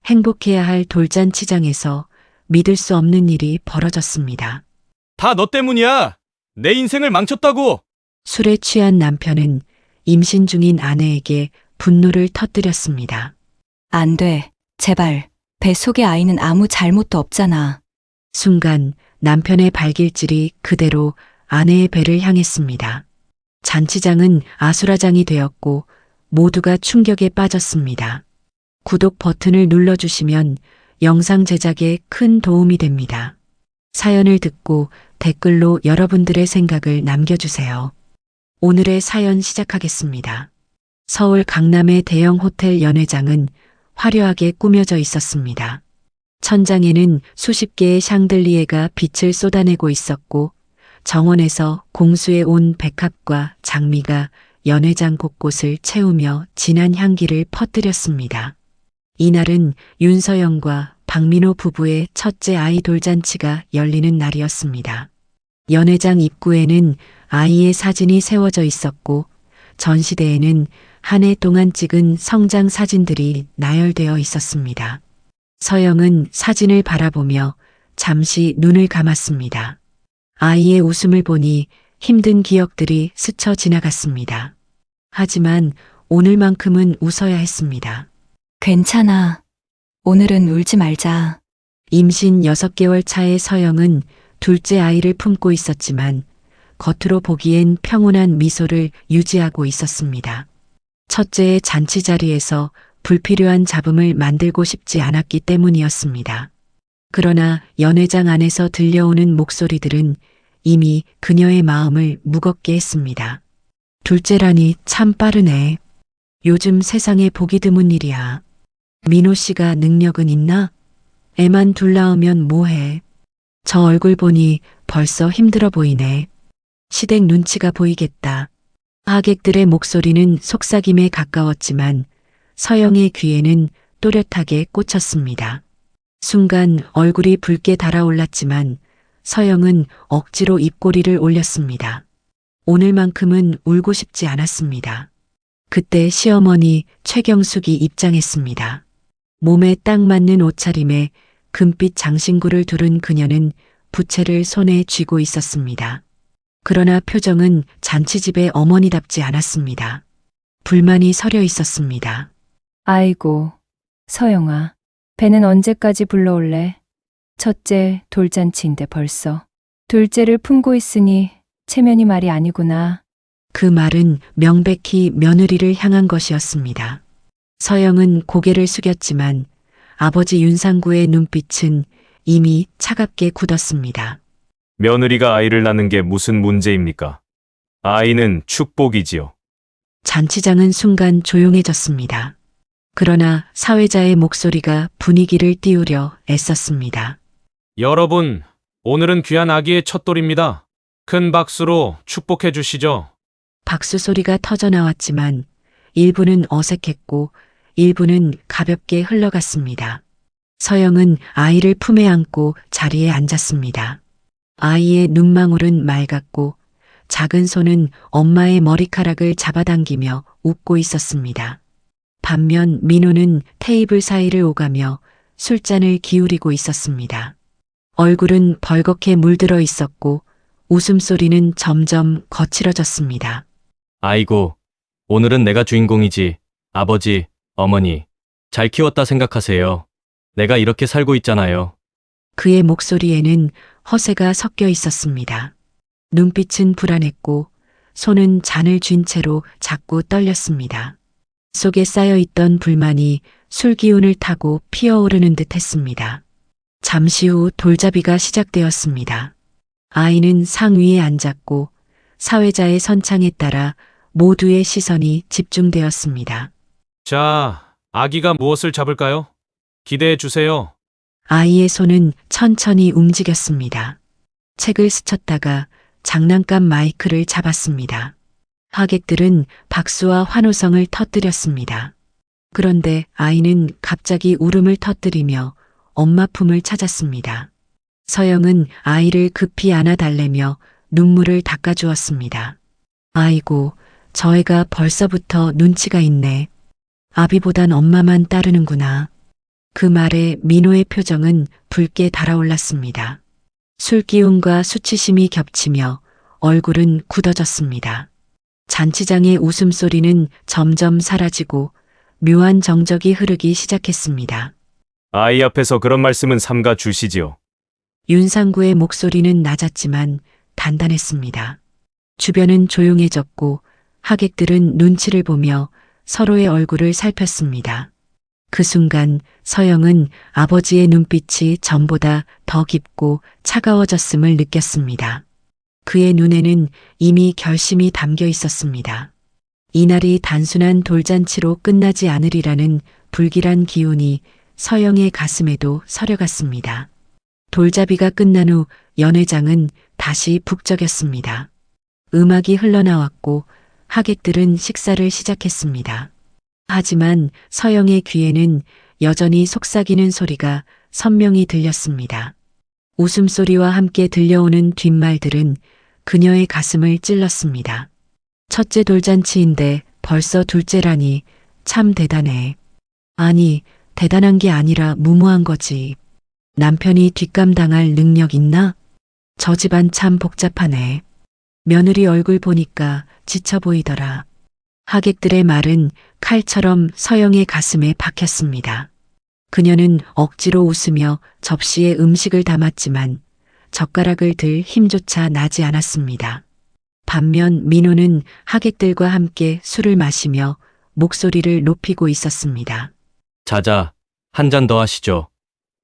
행복해야 할 돌잔치장에서 믿을 수 없는 일이 벌어졌습니다. 다 너 때문이야. 내 인생을 망쳤다고. 술에 취한 남편은 임신 중인 아내에게 분노를 터뜨렸습니다. 안 돼. 제발. 배 속의 아이는 아무 잘못도 없잖아. 순간 남편의 발길질이 그대로 아내의 배를 향했습니다. 잔치장은 아수라장이 되었고 모두가 충격에 빠졌습니다. 구독 버튼을 눌러주시면 영상 제작에 큰 도움이 됩니다. 사연을 듣고 댓글로 여러분들의 생각을 남겨주세요. 오늘의 사연 시작하겠습니다. 서울 강남의 대형 호텔 연회장은 화려하게 꾸며져 있었습니다. 천장에는 수십 개의 샹들리에가 빛을 쏟아내고 있었고 정원에서 공수해 온 백합과 장미가 연회장 곳곳을 채우며 진한 향기를 퍼뜨렸습니다. 이날은 윤서영과 박민호 부부의 첫째 아이 돌잔치가 열리는 날이었습니다. 연회장 입구에는 아이의 사진이 세워져 있었고 전시대에는 한 해 동안 찍은 성장 사진들이 나열되어 있었습니다. 서영은 사진을 바라보며 잠시 눈을 감았습니다. 아이의 웃음을 보니 힘든 기억들이 스쳐 지나갔습니다. 하지만 오늘만큼은 웃어야 했습니다. 괜찮아. 오늘은 울지 말자. 임신 6개월 차의 서영은 둘째 아이를 품고 있었지만 겉으로 보기엔 평온한 미소를 유지하고 있었습니다. 첫째의 잔치 자리에서 불필요한 잡음을 만들고 싶지 않았기 때문이었습니다. 그러나 연회장 안에서 들려오는 목소리들은 이미 그녀의 마음을 무겁게 했습니다. 둘째라니 참 빠르네. 요즘 세상에 보기 드문 일이야. 민호 씨가 능력은 있나? 애만 둘 낳으면 뭐해? 저 얼굴 보니 벌써 힘들어 보이네. 시댁 눈치가 보이겠다. 하객들의 목소리는 속삭임에 가까웠지만 서영의 귀에는 또렷하게 꽂혔습니다. 순간 얼굴이 붉게 달아올랐지만 서영은 억지로 입꼬리를 올렸습니다. 오늘만큼은 울고 싶지 않았습니다. 그때 시어머니 최경숙이 입장했습니다. 몸에 딱 맞는 옷차림에 금빛 장신구를 두른 그녀는 부채를 손에 쥐고 있었습니다. 그러나 표정은 잔치집의 어머니답지 않았습니다. 불만이 서려 있었습니다. 아이고, 서영아. 배는 언제까지 불러올래? 첫째 돌잔치인데 벌써. 둘째를 품고 있으니 체면이 말이 아니구나. 그 말은 명백히 며느리를 향한 것이었습니다. 서영은 고개를 숙였지만 아버지 윤상구의 눈빛은 이미 차갑게 굳었습니다. 며느리가 아이를 낳는 게 무슨 문제입니까? 아이는 축복이지요. 잔치장은 순간 조용해졌습니다. 그러나 사회자의 목소리가 분위기를 띄우려 애썼습니다. 여러분, 오늘은 귀한 아기의 첫돌입니다. 큰 박수로 축복해 주시죠. 박수 소리가 터져 나왔지만 일부는 어색했고 일부는 가볍게 흘러갔습니다. 서영은 아이를 품에 안고 자리에 앉았습니다. 아이의 눈망울은 맑았고 작은 손은 엄마의 머리카락을 잡아당기며 웃고 있었습니다. 반면 민호는 테이블 사이를 오가며 술잔을 기울이고 있었습니다. 얼굴은 벌겋게 물들어 있었고 웃음소리는 점점 거칠어졌습니다. 아이고, 오늘은 내가 주인공이지. 아버지, 어머니, 잘 키웠다 생각하세요. 내가 이렇게 살고 있잖아요. 그의 목소리에는 허세가 섞여 있었습니다. 눈빛은 불안했고 손은 잔을 쥔 채로 자꾸 떨렸습니다. 속에 쌓여있던 불만이 술 기운을 타고 피어오르는 듯 했습니다. 잠시 후 돌잡이가 시작되었습니다. 아이는 상 위에 앉았고 사회자의 선창에 따라 모두의 시선이 집중되었습니다. 자, 아기가 무엇을 잡을까요? 기대해 주세요. 아이의 손은 천천히 움직였습니다. 책을 스쳤다가 장난감 마이크를 잡았습니다. 하객들은 박수와 환호성을 터뜨렸습니다. 그런데 아이는 갑자기 울음을 터뜨리며 엄마 품을 찾았습니다. 서영은 아이를 급히 안아달래며 눈물을 닦아주었습니다. 아이고, 저 애가 벌써부터 눈치가 있네. 아비보단 엄마만 따르는구나. 그 말에 민호의 표정은 붉게 달아올랐습니다. 술기운과 수치심이 겹치며 얼굴은 굳어졌습니다. 잔치장의 웃음소리는 점점 사라지고 묘한 정적이 흐르기 시작했습니다. 아이 앞에서 그런 말씀은 삼가 주시지요. 윤상구의 목소리는 낮았지만 단단했습니다. 주변은 조용해졌고 하객들은 눈치를 보며 서로의 얼굴을 살폈습니다. 그 순간 서영은 아버지의 눈빛이 전보다 더 깊고 차가워졌음을 느꼈습니다. 그의 눈에는 이미 결심이 담겨 있었습니다. 이날이 단순한 돌잔치로 끝나지 않으리라는 불길한 기운이 서영의 가슴에도 서려갔습니다. 돌잡이가 끝난 후 연회장은 다시 북적였습니다. 음악이 흘러나왔고 하객들은 식사를 시작했습니다. 하지만 서영의 귀에는 여전히 속삭이는 소리가 선명히 들렸습니다. 웃음소리와 함께 들려오는 뒷말들은 그녀의 가슴을 찔렀습니다. 첫째 돌잔치인데 벌써 둘째라니 참 대단해. 아니, 대단한 게 아니라 무모한 거지. 남편이 뒷감당할 능력 있나? 저 집안 참 복잡하네. 며느리 얼굴 보니까 지쳐 보이더라. 하객들의 말은 칼처럼 서영의 가슴에 박혔습니다. 그녀는 억지로 웃으며 접시에 음식을 담았지만 젓가락을 들 힘조차 나지 않았습니다. 반면 민호는 하객들과 함께 술을 마시며 목소리를 높이고 있었습니다. 자자, 한 잔 더 하시죠.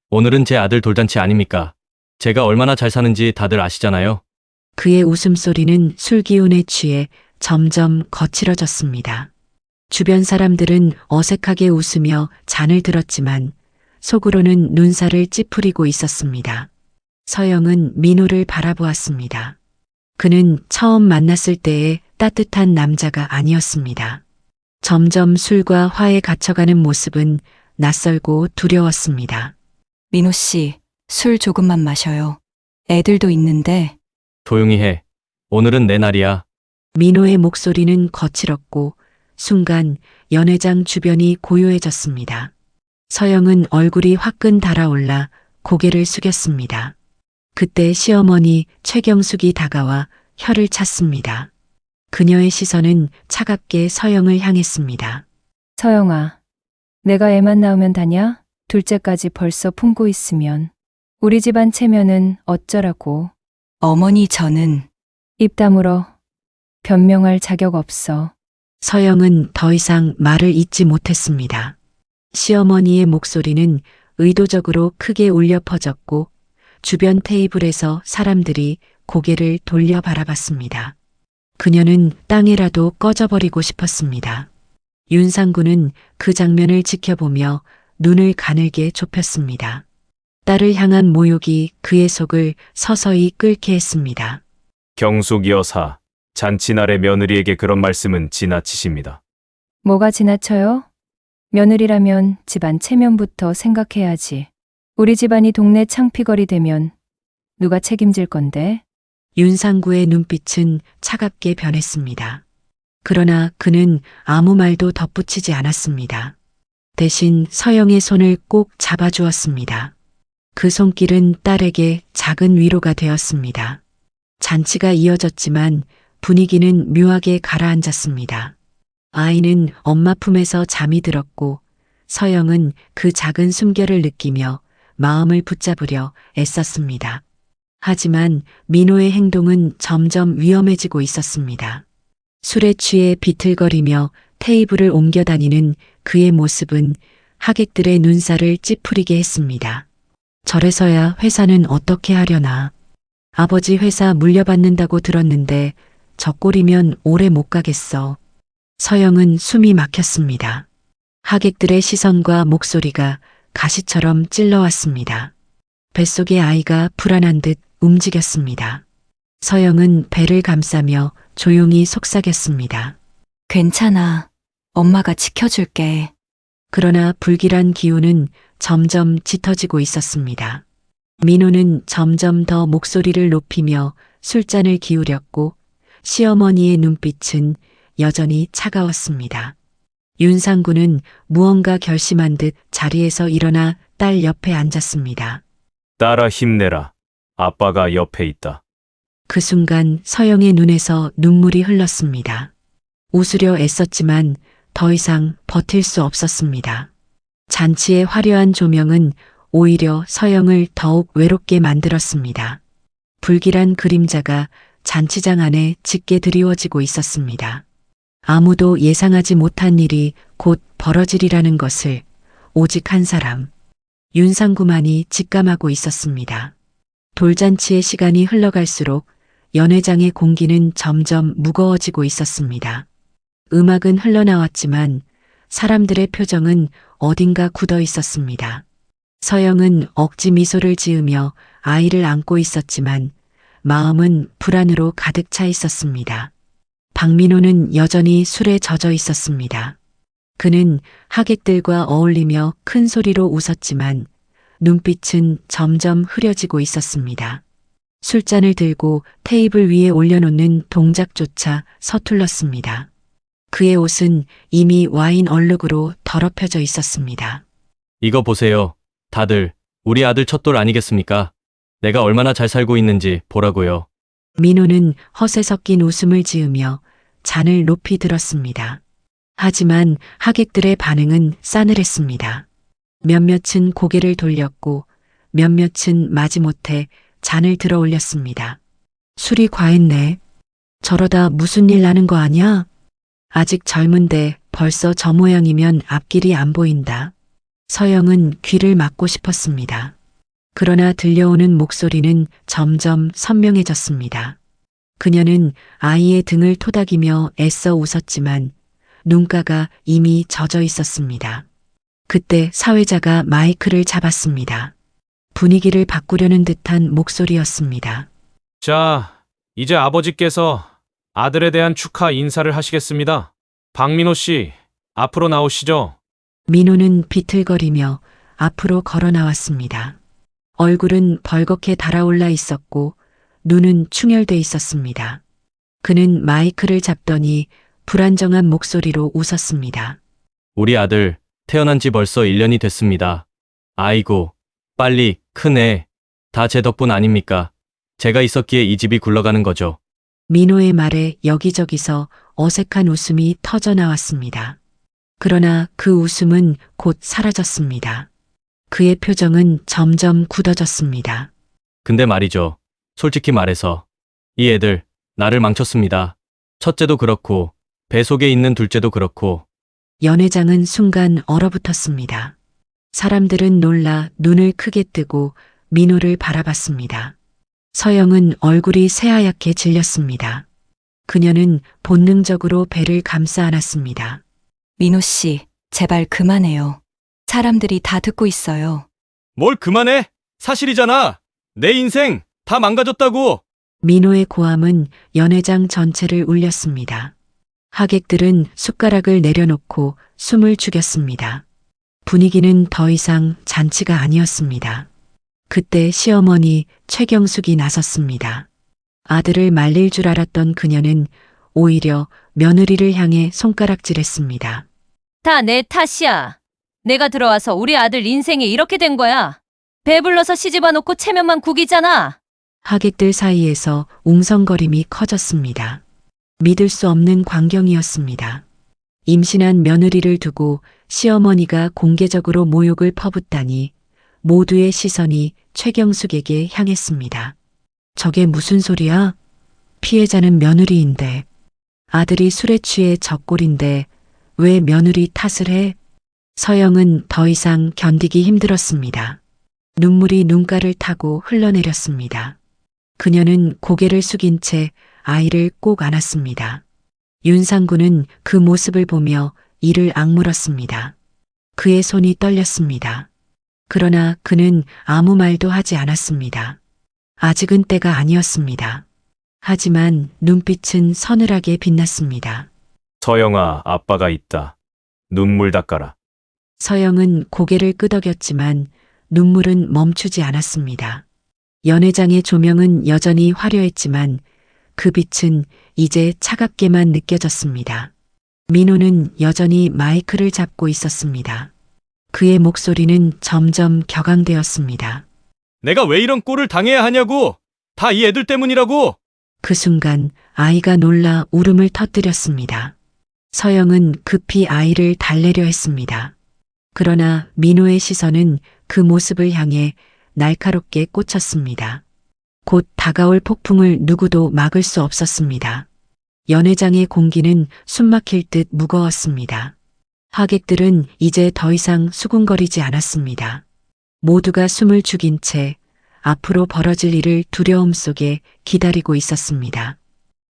오늘은 제 아들 돌잔치 아닙니까? 제가 얼마나 잘 사는지 다들 아시잖아요. 그의 웃음소리는 술기운에 취해 점점 거칠어졌습니다. 주변 사람들은 어색하게 웃으며 잔을 들었지만 속으로는 눈살을 찌푸리고 있었습니다. 서영은 민호를 바라보았습니다. 그는 처음 만났을 때의 따뜻한 남자가 아니었습니다. 점점 술과 화에 갇혀가는 모습은 낯설고 두려웠습니다. 민호 씨, 술 조금만 마셔요. 애들도 있는데. 조용히 해. 오늘은 내 날이야. 민호의 목소리는 거칠었고 순간 연회장 주변이 고요해졌습니다. 서영은 얼굴이 화끈 달아올라 고개를 숙였습니다. 그때 시어머니 최경숙이 다가와 혀를 찼습니다. 그녀의 시선은 차갑게 서영을 향했습니다. 서영아, 내가 애만 낳으면 다냐? 둘째까지 벌써 품고 있으면. 우리 집안 체면은 어쩌라고. 어머니 저는 입 다물어. 변명할 자격 없어. 서영은 더 이상 말을 잇지 못했습니다. 시어머니의 목소리는 의도적으로 크게 울려 퍼졌고 주변 테이블에서 사람들이 고개를 돌려 바라봤습니다. 그녀는 땅에라도 꺼져버리고 싶었습니다. 윤상구는 그 장면을 지켜보며 눈을 가늘게 좁혔습니다. 딸을 향한 모욕이 그의 속을 서서히 끓게 했습니다. 경숙 여사, 잔치날에 며느리에게 그런 말씀은 지나치십니다. 뭐가 지나쳐요? 며느리라면 집안 체면부터 생각해야지. 우리 집안이 동네 창피거리 되면 누가 책임질 건데? 윤상구의 눈빛은 차갑게 변했습니다. 그러나 그는 아무 말도 덧붙이지 않았습니다. 대신 서영의 손을 꼭 잡아주었습니다. 그 손길은 딸에게 작은 위로가 되었습니다. 잔치가 이어졌지만 분위기는 묘하게 가라앉았습니다. 아이는 엄마 품에서 잠이 들었고 서영은 그 작은 숨결을 느끼며 마음을 붙잡으려 애썼습니다. 하지만 민호의 행동은 점점 위험해지고 있었습니다. 술에 취해 비틀거리며 테이블을 옮겨 다니는 그의 모습은 하객들의 눈살을 찌푸리게 했습니다. 저래서야 회사는 어떻게 하려나. 아버지 회사 물려받는다고 들었는데 저 꼴이면 오래 못 가겠어. 서영은 숨이 막혔습니다. 하객들의 시선과 목소리가 가시처럼 찔러왔습니다. 뱃속의 아이가 불안한 듯 움직였습니다. 서영은 배를 감싸며 조용히 속삭였습니다. 괜찮아. 엄마가 지켜줄게. 그러나 불길한 기운은 점점 짙어지고 있었습니다. 민호는 점점 더 목소리를 높이며 술잔을 기울였고 시어머니의 눈빛은 여전히 차가웠습니다. 윤상구는 무언가 결심한 듯 자리에서 일어나 딸 옆에 앉았습니다. 딸아 힘내라. 아빠가 옆에 있다. 그 순간 서영의 눈에서 눈물이 흘렀습니다. 웃으려 애썼지만 더 이상 버틸 수 없었습니다. 잔치의 화려한 조명은 오히려 서영을 더욱 외롭게 만들었습니다. 불길한 그림자가 잔치장 안에 짙게 드리워지고 있었습니다. 아무도 예상하지 못한 일이 곧 벌어지리라는 것을 오직 한 사람, 윤상구만이 직감하고 있었습니다. 돌잔치의 시간이 흘러갈수록 연회장의 공기는 점점 무거워지고 있었습니다. 음악은 흘러나왔지만 사람들의 표정은 어딘가 굳어 있었습니다. 서영은 억지 미소를 지으며 아이를 안고 있었지만 마음은 불안으로 가득 차 있었습니다. 박민호는 여전히 술에 젖어 있었습니다. 그는 하객들과 어울리며 큰 소리로 웃었지만 눈빛은 점점 흐려지고 있었습니다. 술잔을 들고 테이블 위에 올려놓는 동작조차 서툴렀습니다. 그의 옷은 이미 와인 얼룩으로 더럽혀져 있었습니다. 이거 보세요. 다들 우리 아들 첫돌 아니겠습니까? 내가 얼마나 잘 살고 있는지 보라고요. 민호는 허세 섞인 웃음을 지으며 잔을 높이 들었습니다. 하지만 하객들의 반응은 싸늘했습니다. 몇몇은 고개를 돌렸고 몇몇은 마지못해 잔을 들어 올렸습니다. 술이 과했네. 저러다 무슨 일 나는 거 아니야? 아직 젊은데 벌써 저 모양이면 앞길이 안 보인다. 서영은 귀를 막고 싶었습니다. 그러나 들려오는 목소리는 점점 선명해졌습니다. 그녀는 아이의 등을 토닥이며 애써 웃었지만 눈가가 이미 젖어 있었습니다. 그때 사회자가 마이크를 잡았습니다. 분위기를 바꾸려는 듯한 목소리였습니다. 자, 이제 아버지께서 아들에 대한 축하 인사를 하시겠습니다. 박민호 씨, 앞으로 나오시죠. 민호는 비틀거리며 앞으로 걸어 나왔습니다. 얼굴은 벌겋게 달아올라 있었고 눈은 충혈돼 있었습니다. 그는 마이크를 잡더니 불안정한 목소리로 웃었습니다. 우리 아들 태어난 지 벌써 1년이 됐습니다. 아이고, 빨리 크네. 다 제 덕분 아닙니까? 제가 있었기에 이 집이 굴러가는 거죠. 민호의 말에 여기저기서 어색한 웃음이 터져 나왔습니다. 그러나 그 웃음은 곧 사라졌습니다. 그의 표정은 점점 굳어졌습니다. 근데 말이죠. 솔직히 말해서 이 애들 나를 망쳤습니다. 첫째도 그렇고 배 속에 있는 둘째도 그렇고. 연회장은 순간 얼어붙었습니다. 사람들은 놀라 눈을 크게 뜨고 민호를 바라봤습니다. 서영은 얼굴이 새하얗게 질렸습니다. 그녀는 본능적으로 배를 감싸 안았습니다. 민호 씨, 제발 그만해요. 사람들이 다 듣고 있어요. 뭘 그만해? 사실이잖아. 내 인생 다 망가졌다고. 민호의 고함은 연회장 전체를 울렸습니다. 하객들은 숟가락을 내려놓고 숨을 죽였습니다. 분위기는 더 이상 잔치가 아니었습니다. 그때 시어머니 최경숙이 나섰습니다. 아들을 말릴 줄 알았던 그녀는 오히려 며느리를 향해 손가락질했습니다. 다 내 탓이야. 내가 들어와서 우리 아들 인생이 이렇게 된 거야. 배불러서 시집와놓고 체면만 구기잖아. 하객들 사이에서 웅성거림이 커졌습니다. 믿을 수 없는 광경이었습니다. 임신한 며느리를 두고 시어머니가 공개적으로 모욕을 퍼붓다니 모두의 시선이 최경숙에게 향했습니다. 저게 무슨 소리야? 피해자는 며느리인데, 아들이 술에 취해 젖골인데 왜 며느리 탓을 해? 서영은 더 이상 견디기 힘들었습니다. 눈물이 눈가를 타고 흘러내렸습니다. 그녀는 고개를 숙인 채 아이를 꼭 안았습니다. 윤상구는 그 모습을 보며 이를 악물었습니다. 그의 손이 떨렸습니다. 그러나 그는 아무 말도 하지 않았습니다. 아직은 때가 아니었습니다. 하지만 눈빛은 서늘하게 빛났습니다. 서영아, 아빠가 있다. 눈물 닦아라. 서영은 고개를 끄덕였지만 눈물은 멈추지 않았습니다. 연회장의 조명은 여전히 화려했지만 그 빛은 이제 차갑게만 느껴졌습니다. 민호는 여전히 마이크를 잡고 있었습니다. 그의 목소리는 점점 격앙되었습니다. 내가 왜 이런 꼴을 당해야 하냐고! 다 이 애들 때문이라고! 그 순간 아이가 놀라 울음을 터뜨렸습니다. 서영은 급히 아이를 달래려 했습니다. 그러나 민호의 시선은 그 모습을 향해 날카롭게 꽂혔습니다. 곧 다가올 폭풍을 누구도 막을 수 없었습니다. 연회장의 공기는 숨막힐 듯 무거웠습니다. 하객들은 이제 더 이상 수군거리지 않았습니다. 모두가 숨을 죽인 채 앞으로 벌어질 일을 두려움 속에 기다리고 있었습니다.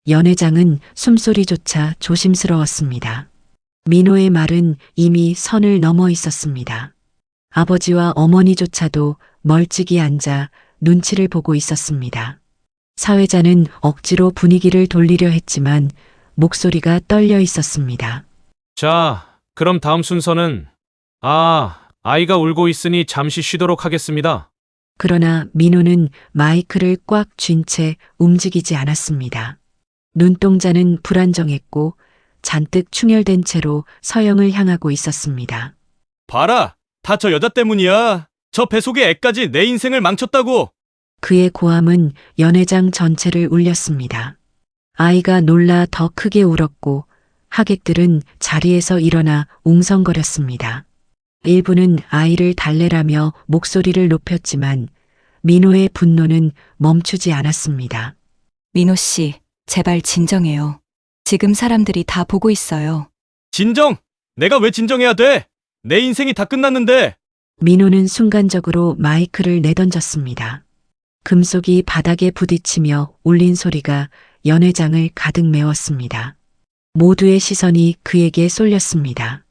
연회장은 숨소리조차 조심스러웠습니다. 민호의 말은 이미 선을 넘어 있었습니다. 아버지와 어머니조차도 멀찍이 앉아 눈치를 보고 있었습니다. 사회자는 억지로 분위기를 돌리려 했지만 목소리가 떨려 있었습니다. 자, 그럼 다음 순서는 아이가 울고 있으니 잠시 쉬도록 하겠습니다. 그러나 민호는 마이크를 꽉 쥔 채 움직이지 않았습니다. 눈동자는 불안정했고 잔뜩 충혈된 채로 서영을 향하고 있었습니다. 봐라! 다 저 여자 때문이야! 저 배 속의 애까지 내 인생을 망쳤다고! 그의 고함은 연회장 전체를 울렸습니다. 아이가 놀라 더 크게 울었고 하객들은 자리에서 일어나 웅성거렸습니다. 일부는 아이를 달래라며 목소리를 높였지만 민호의 분노는 멈추지 않았습니다. 민호 씨, 제발 진정해요. 지금 사람들이 다 보고 있어요. 진정! 내가 왜 진정해야 돼? 내 인생이 다 끝났는데! 민호는 순간적으로 마이크를 내던졌습니다. 금속이 바닥에 부딪히며 울린 소리가 연회장을 가득 메웠습니다. 모두의 시선이 그에게 쏠렸습니다.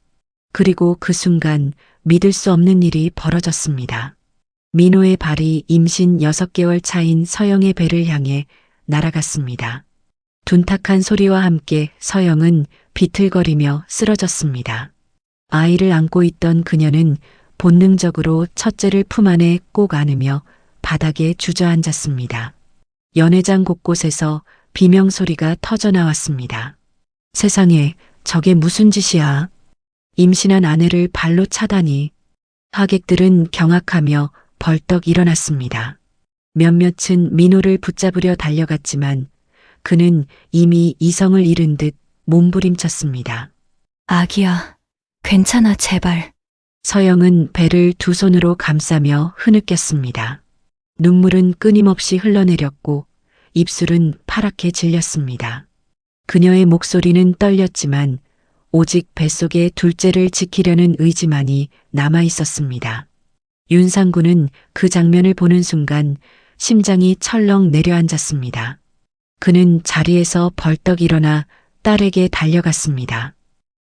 그리고 그 순간 믿을 수 없는 일이 벌어졌습니다. 민호의 발이 임신 6개월 차인 서영의 배를 향해 날아갔습니다. 둔탁한 소리와 함께 서영은 비틀거리며 쓰러졌습니다. 아이를 안고 있던 그녀는 본능적으로 첫째를 품 안에 꼭 안으며 바닥에 주저앉았습니다. 연회장 곳곳에서 비명소리가 터져나왔습니다. 세상에, 저게 무슨 짓이야? 임신한 아내를 발로 차다니. 하객들은 경악하며 벌떡 일어났습니다. 몇몇은 민호를 붙잡으려 달려갔지만 그는 이미 이성을 잃은 듯 몸부림쳤습니다. 아기야, 괜찮아, 제발. 서영은 배를 두 손으로 감싸며 흐느꼈습니다. 눈물은 끊임없이 흘러내렸고 입술은 파랗게 질렸습니다. 그녀의 목소리는 떨렸지만 오직 뱃속의 둘째를 지키려는 의지만이 남아 있었습니다. 윤상구는 그 장면을 보는 순간 심장이 철렁 내려앉았습니다. 그는 자리에서 벌떡 일어나 딸에게 달려갔습니다.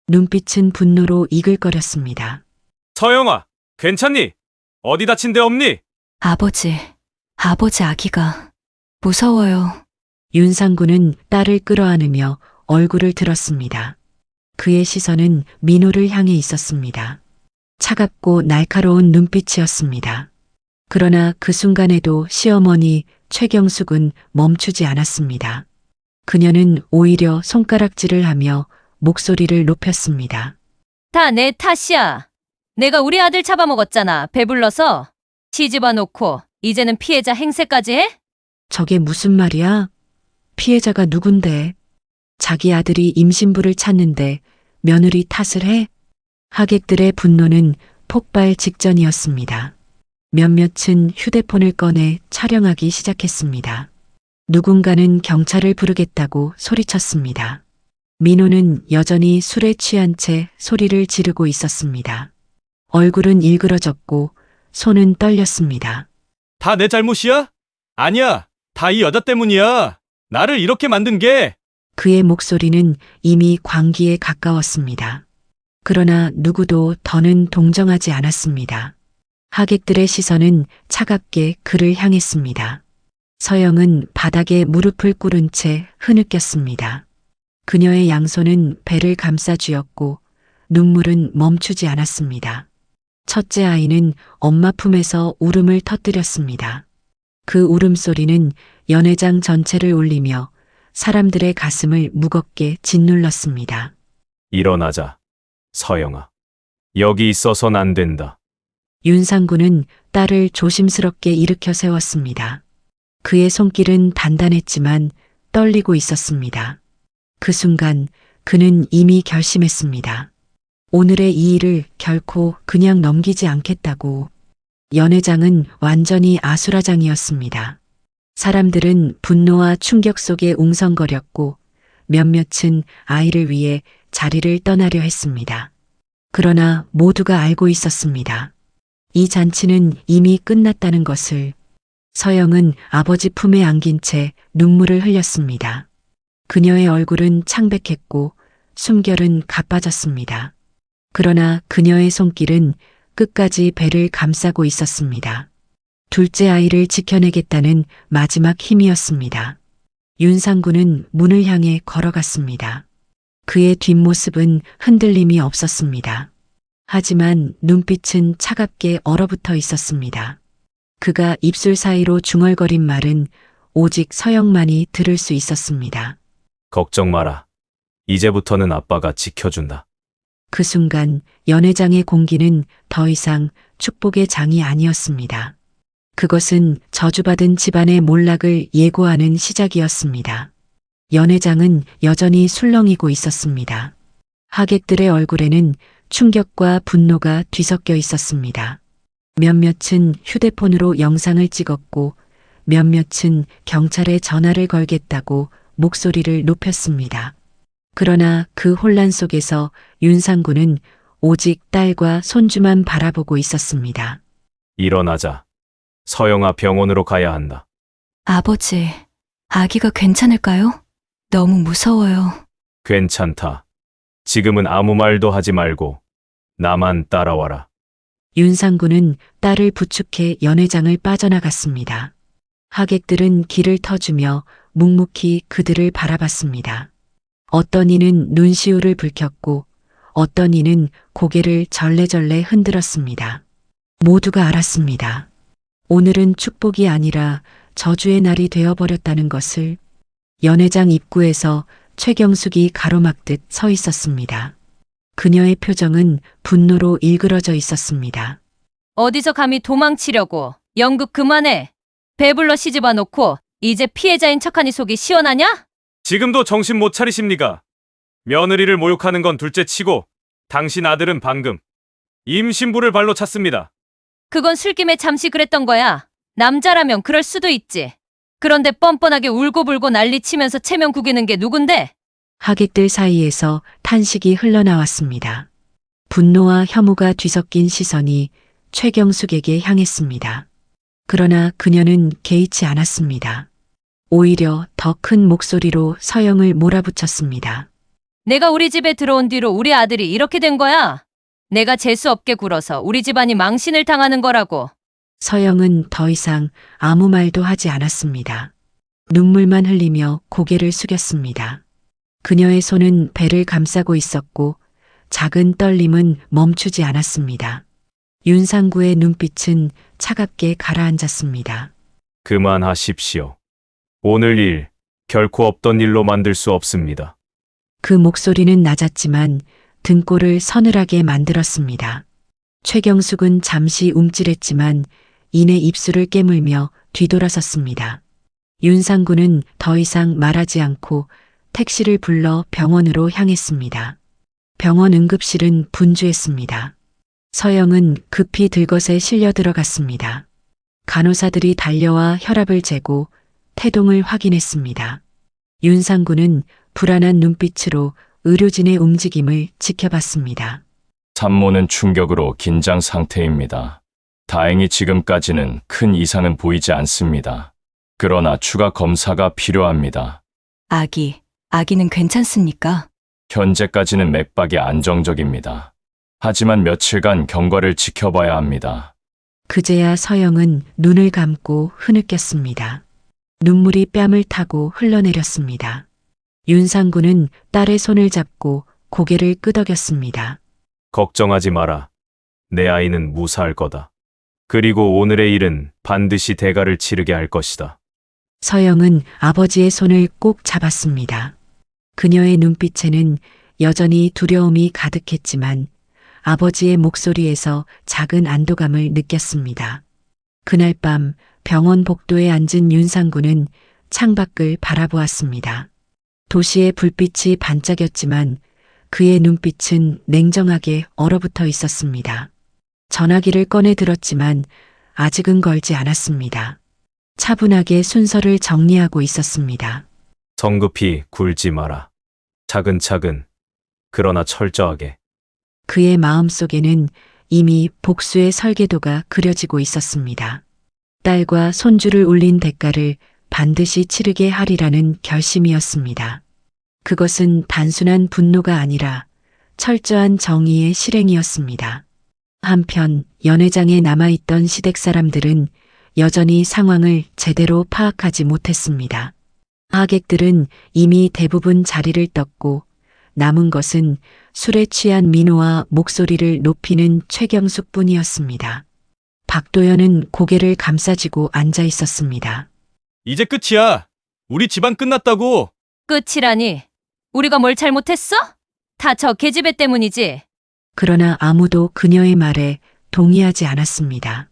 눈빛은 분노로 이글거렸습니다. 서영아, 괜찮니? 어디 다친 데 없니? 아버지 아기가 무서워요. 윤상구는 딸을 끌어안으며 얼굴을 들었습니다. 그의 시선은 민호를 향해 있었습니다. 차갑고 날카로운 눈빛이었습니다. 그러나 그 순간에도 시어머니 최경숙은 멈추지 않았습니다. 그녀는 오히려 손가락질을 하며 목소리를 높였습니다. 다 내 탓이야. 내가 우리 아들 잡아먹었잖아. 배불러서. 시집와 놓고 이제는 피해자 행세까지 해? 저게 무슨 말이야? 피해자가 누군데? 자기 아들이 임신부를 찾는데 며느리 탓을 해? 하객들의 분노는 폭발 직전이었습니다. 몇몇은 휴대폰을 꺼내 촬영하기 시작했습니다. 누군가는 경찰을 부르겠다고 소리쳤습니다. 민호는 여전히 술에 취한 채 소리를 지르고 있었습니다. 얼굴은 일그러졌고 손은 떨렸습니다. 다 내 잘못이야? 아니야, 다 이 여자 때문이야. 나를 이렇게 만든 게. 그의 목소리는 이미 광기에 가까웠습니다. 그러나 누구도 더는 동정하지 않았습니다. 하객들의 시선은 차갑게 그를 향했습니다. 서영은 바닥에 무릎을 꿇은 채 흐느꼈습니다. 그녀의 양손은 배를 감싸 쥐었고 눈물은 멈추지 않았습니다. 첫째 아이는 엄마 품에서 울음을 터뜨렸습니다. 그 울음소리는 연회장 전체를 울리며 사람들의 가슴을 무겁게 짓눌렀습니다. 일어나자, 서영아. 여기 있어선 안 된다. 윤상군은 딸을 조심스럽게 일으켜 세웠습니다. 그의 손길은 단단했지만 떨리고 있었습니다. 그 순간 그는 이미 결심했습니다. 오늘의 이 일을 결코 그냥 넘기지 않겠다고. 연회장은 완전히 아수라장이었습니다. 사람들은 분노와 충격 속에 웅성거렸고 몇몇은 아이를 위해 자리를 떠나려 했습니다. 그러나 모두가 알고 있었습니다. 이 잔치는 이미 끝났다는 것을. 서영은 아버지 품에 안긴 채 눈물을 흘렸습니다. 그녀의 얼굴은 창백했고 숨결은 가빠졌습니다. 그러나 그녀의 손길은 끝까지 배를 감싸고 있었습니다. 둘째 아이를 지켜내겠다는 마지막 힘이었습니다. 윤상군은 문을 향해 걸어갔습니다. 그의 뒷모습은 흔들림이 없었습니다. 하지만 눈빛은 차갑게 얼어붙어 있었습니다. 그가 입술 사이로 중얼거린 말은 오직 서영만이 들을 수 있었습니다. 걱정 마라. 이제부터는 아빠가 지켜준다. 그 순간 연회장의 공기는 더 이상 축복의 장이 아니었습니다. 그것은 저주받은 집안의 몰락을 예고하는 시작이었습니다. 연회장은 여전히 술렁이고 있었습니다. 하객들의 얼굴에는 충격과 분노가 뒤섞여 있었습니다. 몇몇은 휴대폰으로 영상을 찍었고 몇몇은 경찰에 전화를 걸겠다고 목소리를 높였습니다. 그러나 그 혼란 속에서 윤상군은 오직 딸과 손주만 바라보고 있었습니다. 일어나자. 서영아, 병원으로 가야 한다. 아버지, 아기가 괜찮을까요? 너무 무서워요. 괜찮다. 지금은 아무 말도 하지 말고 나만 따라와라. 윤상군은 딸을 부축해 연회장을 빠져나갔습니다. 하객들은 길을 터주며 묵묵히 그들을 바라봤습니다. 어떤 이는 눈시울을 붉혔고 어떤 이는 고개를 절레절레 흔들었습니다. 모두가 알았습니다. 오늘은 축복이 아니라 저주의 날이 되어버렸다는 것을. 연회장 입구에서 최경숙이 가로막듯 서 있었습니다. 그녀의 표정은 분노로 일그러져 있었습니다. 어디서 감히 도망치려고. 연극 그만해. 배불러 시집와 놓고 이제 피해자인 척하니 속이 시원하냐? 지금도 정신 못 차리십니까? 며느리를 모욕하는 건 둘째치고 당신 아들은 방금 임신부를 발로 찼습니다. 그건 술김에 잠시 그랬던 거야. 남자라면 그럴 수도 있지. 그런데 뻔뻔하게 울고불고 난리치면서 체면 구기는 게 누군데? 하객들 사이에서 탄식이 흘러나왔습니다. 분노와 혐오가 뒤섞인 시선이 최경숙에게 향했습니다. 그러나 그녀는 개의치 않았습니다. 오히려 더 큰 목소리로 서영을 몰아붙였습니다. 내가 우리 집에 들어온 뒤로 우리 아들이 이렇게 된 거야. 내가 재수없게 굴어서 우리 집안이 망신을 당하는 거라고. 서영은 더 이상 아무 말도 하지 않았습니다. 눈물만 흘리며 고개를 숙였습니다. 그녀의 손은 배를 감싸고 있었고 작은 떨림은 멈추지 않았습니다. 윤상구의 눈빛은 차갑게 가라앉았습니다. 그만하십시오. 오늘 일 결코 없던 일로 만들 수 없습니다. 그 목소리는 낮았지만 등골을 서늘하게 만들었습니다. 최경숙은 잠시 움찔했지만 이내 입술을 깨물며 뒤돌아섰습니다. 윤상구는 더 이상 말하지 않고 택시를 불러 병원으로 향했습니다. 병원 응급실은 분주했습니다. 서영은 급히 들것에 실려 들어갔습니다. 간호사들이 달려와 혈압을 재고 태동을 확인했습니다. 윤상구는 불안한 눈빛으로 의료진의 움직임을 지켜봤습니다. 산모는 충격으로 긴장 상태입니다. 다행히 지금까지는 큰 이상은 보이지 않습니다. 그러나 추가 검사가 필요합니다. 아기는 괜찮습니까? 현재까지는 맥박이 안정적입니다. 하지만 며칠간 경과를 지켜봐야 합니다. 그제야 서영은 눈을 감고 흐느꼈습니다. 눈물이 뺨을 타고 흘러내렸습니다. 윤상구는 딸의 손을 잡고 고개를 끄덕였습니다. 걱정하지 마라. 내 아이는 무사할 거다. 그리고 오늘의 일은 반드시 대가를 치르게 할 것이다. 서영은 아버지의 손을 꼭 잡았습니다. 그녀의 눈빛에는 여전히 두려움이 가득했지만 아버지의 목소리에서 작은 안도감을 느꼈습니다. 그날 밤 병원 복도에 앉은 윤상구는 창밖을 바라보았습니다. 도시의 불빛이 반짝였지만 그의 눈빛은 냉정하게 얼어붙어 있었습니다. 전화기를 꺼내 들었지만 아직은 걸지 않았습니다. 차분하게 순서를 정리하고 있었습니다. 성급히 굴지 마라. 차근차근, 그러나 철저하게. 그의 마음속에는 이미 복수의 설계도가 그려지고 있었습니다. 딸과 손주를 울린 대가를 반드시 치르게 하리라는 결심이었습니다. 그것은 단순한 분노가 아니라 철저한 정의의 실행이었습니다. 한편 연회장에 남아있던 시댁 사람들은 여전히 상황을 제대로 파악하지 못했습니다. 하객들은 이미 대부분 자리를 떴고 남은 것은 술에 취한 민호와 목소리를 높이는 최경숙 뿐이었습니다. 박도연은 고개를 감싸쥐고 앉아 있었습니다. 이제 끝이야. 우리 집안 끝났다고. 끝이라니. 우리가 뭘 잘못했어? 다 저 계집애 때문이지. 그러나 아무도 그녀의 말에 동의하지 않았습니다.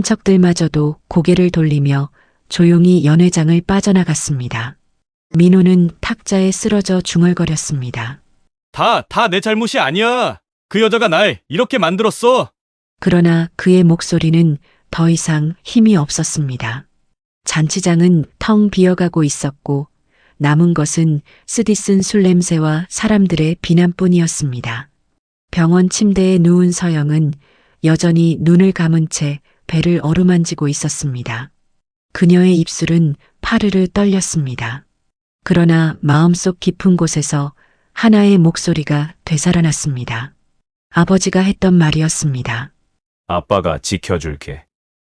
친척들마저도 고개를 돌리며 조용히 연회장을 빠져나갔습니다. 민호는 탁자에 쓰러져 중얼거렸습니다. 다 내 잘못이 아니야. 그 여자가 날 이렇게 만들었어. 그러나 그의 목소리는 더 이상 힘이 없었습니다. 잔치장은 텅 비어가고 있었고 남은 것은 쓰디쓴 술 냄새와 사람들의 비난뿐이었습니다. 병원 침대에 누운 서영은 여전히 눈을 감은 채 배를 어루만지고 있었습니다. 그녀의 입술은 파르르 떨렸습니다. 그러나 마음속 깊은 곳에서 하나의 목소리가 되살아났습니다. 아버지가 했던 말이었습니다. 아빠가 지켜줄게.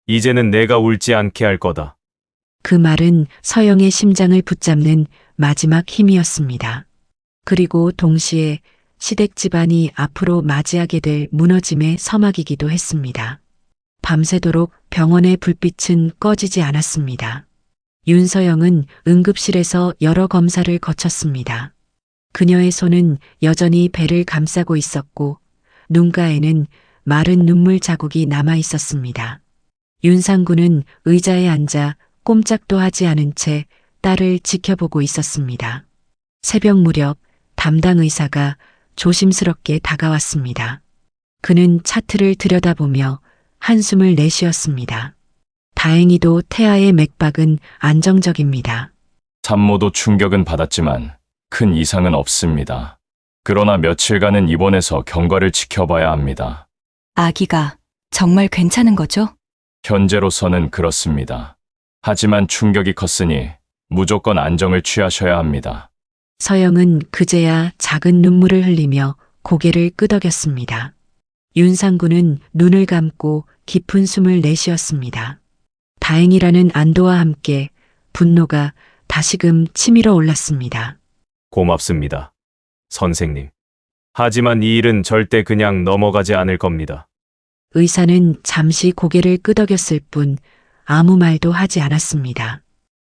이제는 내가 울지 않게 할 거다. 그 말은 서영의 심장을 붙잡는 마지막 힘이었습니다. 그리고 동시에 시댁 집안이 앞으로 맞이하게 될 무너짐의 서막이기도 했습니다. 밤새도록 병원의 불빛은 꺼지지 않았습니다. 윤서영은 응급실에서 여러 검사를 거쳤습니다. 그녀의 손은 여전히 배를 감싸고 있었고 눈가에는 마른 눈물 자국이 남아 있었습니다. 윤상구는 의자에 앉아 꼼짝도 하지 않은 채 딸을 지켜보고 있었습니다. 새벽 무렵 담당 의사가 조심스럽게 다가왔습니다. 그는 차트를 들여다보며 한숨을 내쉬었습니다. 다행히도 태아의 맥박은 안정적입니다. 산모도 충격은 받았지만 큰 이상은 없습니다. 그러나 며칠간은 입원해서 경과를 지켜봐야 합니다. 아기가 정말 괜찮은 거죠? 현재로서는 그렇습니다. 하지만 충격이 컸으니 무조건 안정을 취하셔야 합니다. 서영은 그제야 작은 눈물을 흘리며 고개를 끄덕였습니다. 윤상구는 눈을 감고 깊은 숨을 내쉬었습니다. 다행이라는 안도와 함께 분노가 다시금 치밀어 올랐습니다. 고맙습니다. 선생님. 하지만 이 일은 절대 그냥 넘어가지 않을 겁니다. 의사는 잠시 고개를 끄덕였을 뿐 아무 말도 하지 않았습니다.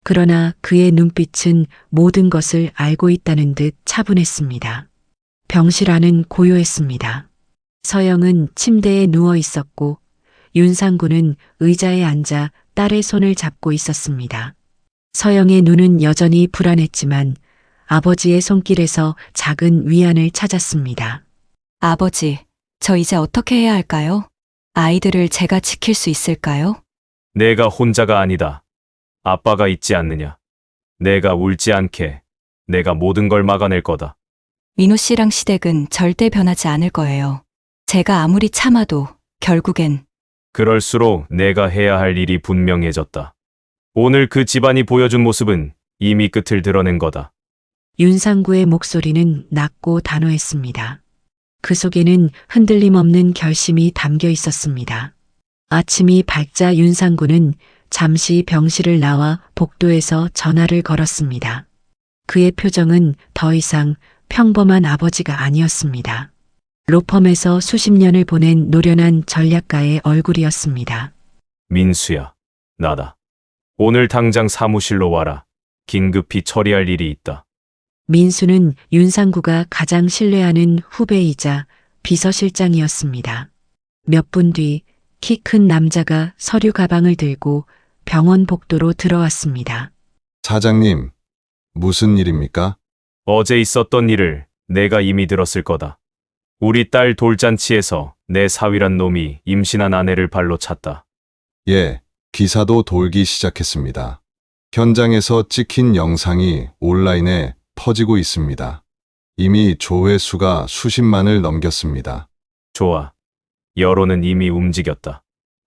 그러나 그의 눈빛은 모든 것을 알고 있다는 듯 차분했습니다. 병실 안은 고요했습니다. 서영은 침대에 누워 있었고 윤상구는 의자에 앉아 딸의 손을 잡고 있었습니다. 서영의 눈은 여전히 불안했지만 아버지의 손길에서 작은 위안을 찾았습니다. 아버지, 저 이제 어떻게 해야 할까요? 아이들을 제가 지킬 수 있을까요? 내가 혼자가 아니다. 아빠가 있지 않느냐. 내가 울지 않게 내가 모든 걸 막아낼 거다. 민호 씨랑 시댁은 절대 변하지 않을 거예요. 제가 아무리 참아도 결국엔 그럴수록 내가 해야 할 일이 분명해졌다. 오늘 그 집안이 보여준 모습은 이미 끝을 드러낸 거다. 윤상구의 목소리는 낮고 단호했습니다. 그 속에는 흔들림 없는 결심이 담겨 있었습니다. 아침이 밝자 윤상구는 잠시 병실을 나와 복도에서 전화를 걸었습니다. 그의 표정은 더 이상 평범한 아버지가 아니었습니다. 로펌에서 수십 년을 보낸 노련한 전략가의 얼굴이었습니다. 민수야, 나다. 오늘 당장 사무실로 와라. 긴급히 처리할 일이 있다. 민수는 윤상구가 가장 신뢰하는 후배이자 비서실장이었습니다. 몇 분 뒤 키 큰 남자가 서류 가방을 들고 병원 복도로 들어왔습니다. 사장님, 무슨 일입니까? 어제 있었던 일을 내가 이미 들었을 거다. 우리 딸 돌잔치에서 내 사위란 놈이 임신한 아내를 발로 찼다. 예, 기사도 돌기 시작했습니다. 현장에서 찍힌 영상이 온라인에 퍼지고 있습니다. 이미 조회수가 수십만을 넘겼습니다. 좋아. 여론은 이미 움직였다.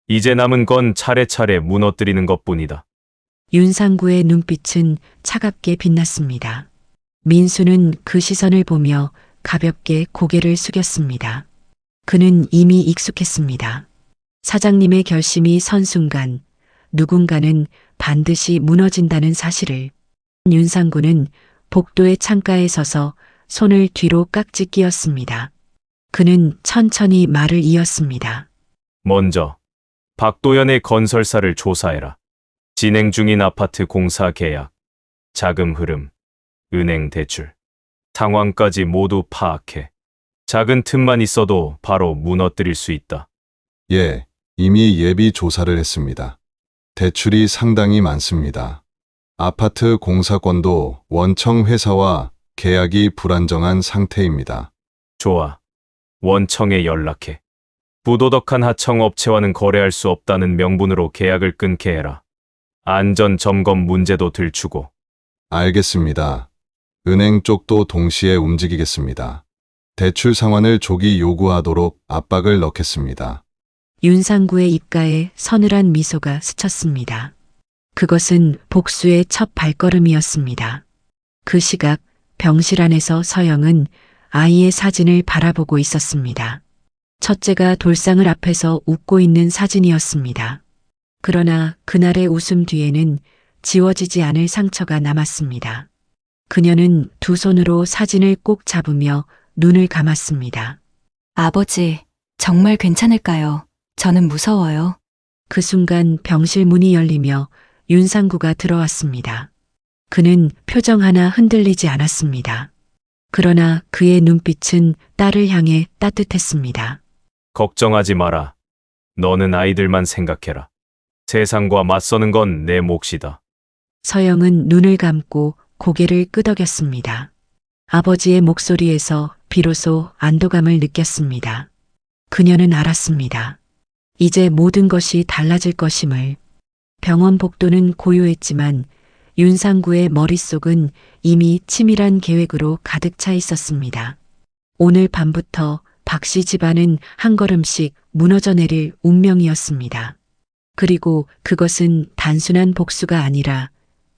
이제 남은 건 차례차례 무너뜨리는 것뿐이다. 윤상구의 눈빛은 차갑게 빛났습니다. 민수는 그 시선을 보며 가볍게 고개를 숙였습니다. 그는 이미 익숙했습니다. 사장님의 결심이 선 순간 누군가는 반드시 무너진다는 사실을. 윤상구는 복도의 창가에 서서 손을 뒤로 깍지 끼었습니다. 그는 천천히 말을 이었습니다. 먼저 박도연의 건설사를 조사해라. 진행 중인 아파트 공사 계약, 자금 흐름, 은행 대출, 상황까지 모두 파악해. 작은 틈만 있어도 바로 무너뜨릴 수 있다. 예, 이미 예비 조사를 했습니다. 대출이 상당히 많습니다. 아파트 공사권도 원청 회사와 계약이 불안정한 상태입니다. 좋아. 원청에 연락해. 부도덕한 하청 업체와는 거래할 수 없다는 명분으로 계약을 끊게 해라. 안전 점검 문제도 들추고. 알겠습니다. 은행 쪽도 동시에 움직이겠습니다. 대출 상환을 조기 요구하도록 압박을 넣겠습니다. 윤상구의 입가에 서늘한 미소가 스쳤습니다. 그것은 복수의 첫 발걸음이었습니다. 그 시각 병실 안에서 서영은 아이의 사진을 바라보고 있었습니다. 첫째가 돌상을 앞에서 웃고 있는 사진이었습니다. 그러나 그날의 웃음 뒤에는 지워지지 않을 상처가 남았습니다. 그녀는 두 손으로 사진을 꼭 잡으며 눈을 감았습니다. 아버지, 정말 괜찮을까요? 저는 무서워요. 그 순간 병실 문이 열리며 윤상구가 들어왔습니다. 그는 표정 하나 흔들리지 않았습니다. 그러나 그의 눈빛은 딸을 향해 따뜻했습니다. 걱정하지 마라. 너는 아이들만 생각해라. 세상과 맞서는 건 내 몫이다. 서영은 눈을 감고 고개를 끄덕였습니다. 아버지의 목소리에서 비로소 안도감을 느꼈습니다. 그녀는 알았습니다. 이제 모든 것이 달라질 것임을. 병원 복도는 고요했지만 윤상구의 머릿속은 이미 치밀한 계획으로 가득 차 있었습니다. 오늘 밤부터 박씨 집안은 한 걸음씩 무너져 내릴 운명이었습니다. 그리고 그것은 단순한 복수가 아니라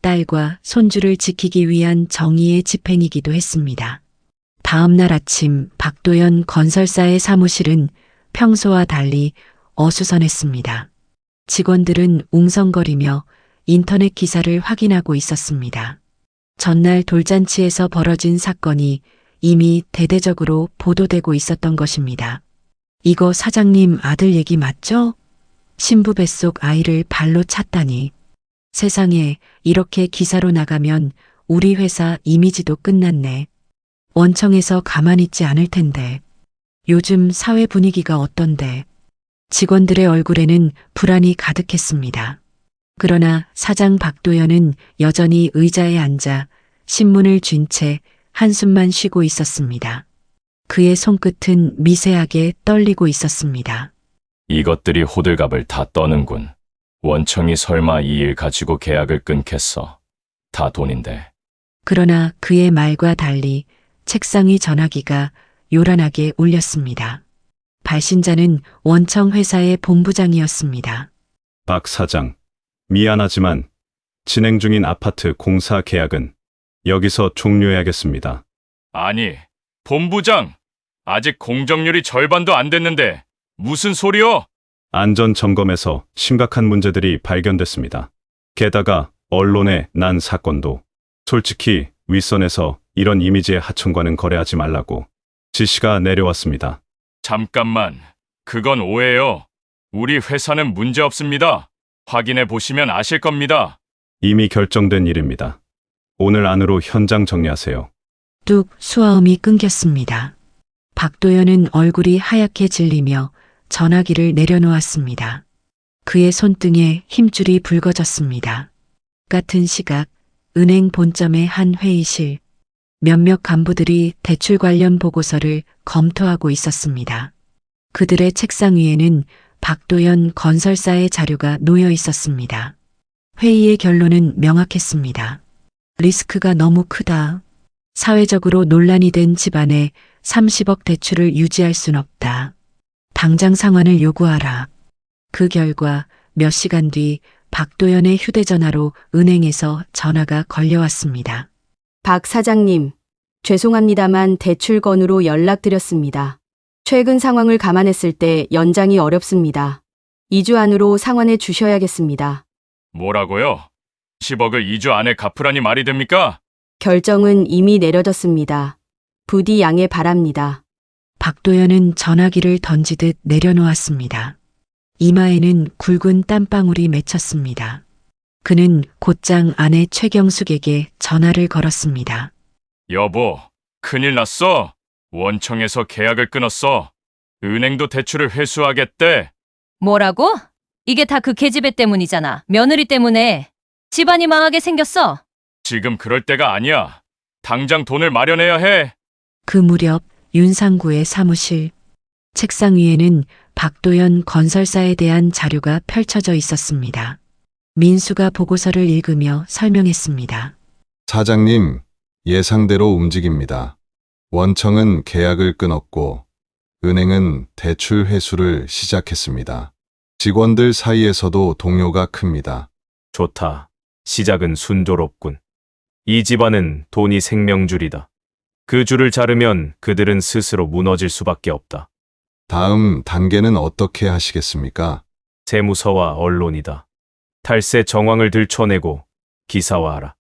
딸과 손주를 지키기 위한 정의의 집행이기도 했습니다. 다음 날 아침 박도연 건설사의 사무실은 평소와 달리 어수선했습니다. 직원들은 웅성거리며 인터넷 기사를 확인하고 있었습니다. 전날 돌잔치에서 벌어진 사건이 이미 대대적으로 보도되고 있었던 것입니다. 이거 사장님 아들 얘기 맞죠? 신부 뱃속 아이를 발로 찼다니. 세상에 이렇게 기사로 나가면 우리 회사 이미지도 끝났네. 원청에서 가만히 있지 않을 텐데. 요즘 사회 분위기가 어떤데? 직원들의 얼굴에는 불안이 가득했습니다. 그러나 사장 박도연은 여전히 의자에 앉아 신문을 쥔 채 한숨만 쉬고 있었습니다. 그의 손끝은 미세하게 떨리고 있었습니다. 이것들이 호들갑을 다 떠는군. 원청이 설마 이 일 가지고 계약을 끊겠어. 다 돈인데. 그러나 그의 말과 달리 책상 위 전화기가 요란하게 울렸습니다. 발신자는 원청 회사의 본부장이었습니다. 박 사장, 미안하지만 진행 중인 아파트 공사 계약은 여기서 종료해야겠습니다. 아니, 본부장! 아직 공정률이 절반도 안 됐는데 무슨 소리요? 안전 점검에서 심각한 문제들이 발견됐습니다. 게다가 언론에 난 사건도. 솔직히 윗선에서 이런 이미지의 하청과는 거래하지 말라고 지시가 내려왔습니다. 잠깐만, 그건 오해요. 우리 회사는 문제 없습니다. 확인해 보시면 아실 겁니다. 이미 결정된 일입니다. 오늘 안으로 현장 정리하세요. 뚝 수화음이 끊겼습니다. 박도연은 얼굴이 하얗게 질리며 전화기를 내려놓았습니다. 그의 손등에 힘줄이 붉어졌습니다. 같은 시각 은행 본점의 한 회의실, 몇몇 간부들이 대출 관련 보고서를 검토하고 있었습니다. 그들의 책상 위에는 박도연 건설사의 자료가 놓여 있었습니다. 회의의 결론은 명확했습니다. 리스크가 너무 크다. 사회적으로 논란이 된 집안에 30억 대출을 유지할 순 없다. 당장 상환을 요구하라. 그 결과 몇 시간 뒤 박도연의 휴대전화로 은행에서 전화가 걸려왔습니다. 박 사장님, 죄송합니다만 대출 건으로 연락드렸습니다. 최근 상황을 감안했을 때 연장이 어렵습니다. 2주 안으로 상환해 주셔야겠습니다. 뭐라고요? 10억을 2주 안에 갚으라니 말이 됩니까? 결정은 이미 내려졌습니다. 부디 양해 바랍니다. 박도연은 전화기를 던지듯 내려놓았습니다. 이마에는 굵은 땀방울이 맺혔습니다. 그는 곧장 아내 최경숙에게 전화를 걸었습니다. 여보, 큰일 났어. 원청에서 계약을 끊었어. 은행도 대출을 회수하겠대. 뭐라고? 이게 다 그 계집애 때문이잖아. 며느리 때문에. 집안이 망하게 생겼어. 지금 그럴 때가 아니야. 당장 돈을 마련해야 해. 그 무렵 윤상구의 사무실, 책상 위에는 박도연 건설사에 대한 자료가 펼쳐져 있었습니다. 민수가 보고서를 읽으며 설명했습니다. 사장님, 예상대로 움직입니다. 원청은 계약을 끊었고 은행은 대출 회수를 시작했습니다. 직원들 사이에서도 동요가 큽니다. 좋다. 시작은 순조롭군. 이 집안은 돈이 생명줄이다. 그 줄을 자르면 그들은 스스로 무너질 수밖에 없다. 다음 단계는 어떻게 하시겠습니까? 세무서와 언론이다. 탈세 정황을 들춰내고 기사화하라.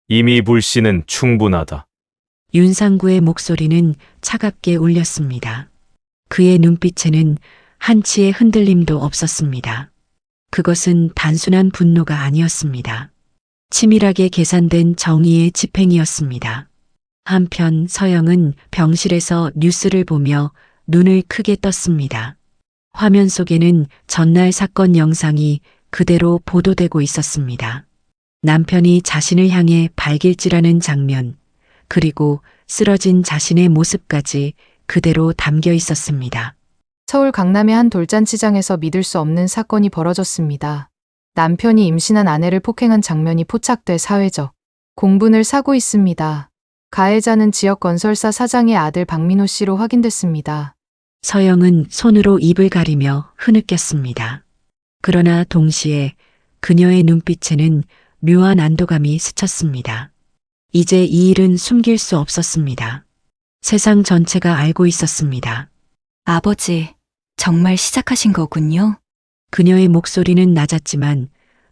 이미 불씨는 충분하다. 윤상구의 목소리는 차갑게 울렸습니다. 그의 눈빛에는 한치의 흔들림도 없었습니다. 그것은 단순한 분노가 아니었습니다. 치밀하게 계산된 정의의 집행이었습니다. 한편 서영은 병실에서 뉴스를 보며 눈을 크게 떴습니다. 화면 속에는 전날 사건 영상이 그대로 보도되고 있었습니다. 남편이 자신을 향해 발길질하는 장면, 그리고 쓰러진 자신의 모습까지 그대로 담겨 있었습니다. 서울 강남의 한 돌잔치장에서 믿을 수 없는 사건이 벌어졌습니다. 남편이 임신한 아내를 폭행한 장면이 포착돼 사회적 공분을 사고 있습니다. 가해자는 지역 건설사 사장의 아들 박민호 씨로 확인됐습니다. 서영은 손으로 입을 가리며 흐느꼈습니다. 그러나 동시에 그녀의 눈빛에는 묘한 안도감이 스쳤습니다. 이제 이 일은 숨길 수 없었습니다. 세상 전체가 알고 있었습니다. 아버지, 정말 시작하신 거군요. 그녀의 목소리는 낮았지만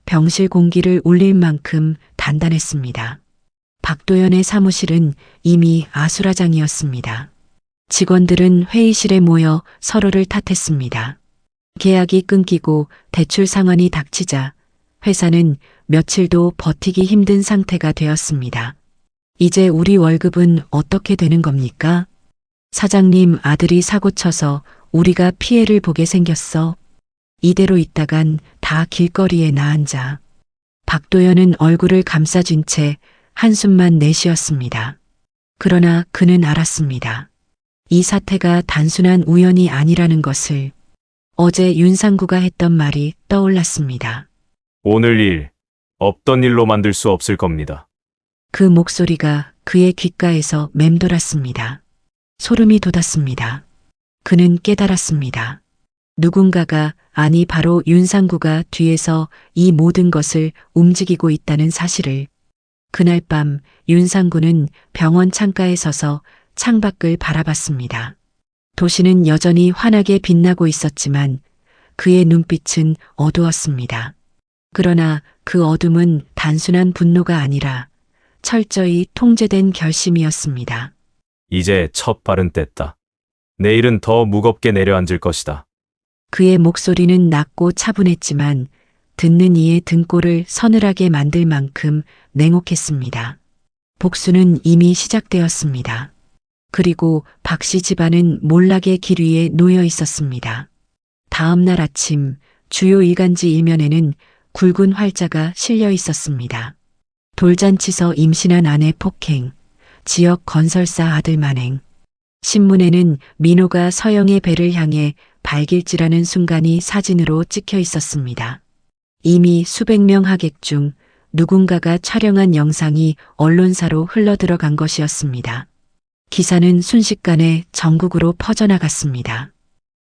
병실 공기를 울릴 만큼 단단했습니다. 박도연의 사무실은 이미 아수라장이었습니다. 직원들은 회의실에 모여 서로를 탓했습니다. 계약이 끊기고 대출 상환이 닥치자 회사는 며칠도 버티기 힘든 상태가 되었습니다. 이제 우리 월급은 어떻게 되는 겁니까? 사장님 아들이 사고 쳐서 우리가 피해를 보게 생겼어. 이대로 있다간 다 길거리에 나앉아. 박도연은 얼굴을 감싸준 채 한숨만 내쉬었습니다. 그러나 그는 알았습니다. 이 사태가 단순한 우연이 아니라는 것을. 어제 윤상구가 했던 말이 떠올랐습니다. 오늘 일, 없던 일로 만들 수 없을 겁니다. 그 목소리가 그의 귓가에서 맴돌았습니다. 소름이 돋았습니다. 그는 깨달았습니다. 누군가가, 아니 바로 윤상구가 뒤에서 이 모든 것을 움직이고 있다는 사실을. 그날 밤 윤상구는 병원 창가에 서서 창밖을 바라봤습니다. 도시는 여전히 환하게 빛나고 있었지만 그의 눈빛은 어두웠습니다. 그러나 그 어둠은 단순한 분노가 아니라 철저히 통제된 결심이었습니다. 이제 첫 발은 뗐다. 내일은 더 무겁게 내려앉을 것이다. 그의 목소리는 낮고 차분했지만 듣는 이의 등골을 서늘하게 만들 만큼 냉혹했습니다. 복수는 이미 시작되었습니다. 그리고 박 씨 집안은 몰락의 길 위에 놓여 있었습니다. 다음 날 아침 주요 일간지 일면에는 굵은 활자가 실려 있었습니다. 돌잔치서 임신한 아내 폭행, 지역 건설사 아들 만행. 신문에는 민호가 서영의 배를 향해 발길질하는 순간이 사진으로 찍혀 있었습니다. 이미 수백 명 하객 중 누군가가 촬영한 영상이 언론사로 흘러들어간 것이었습니다. 기사는 순식간에 전국으로 퍼져나갔습니다.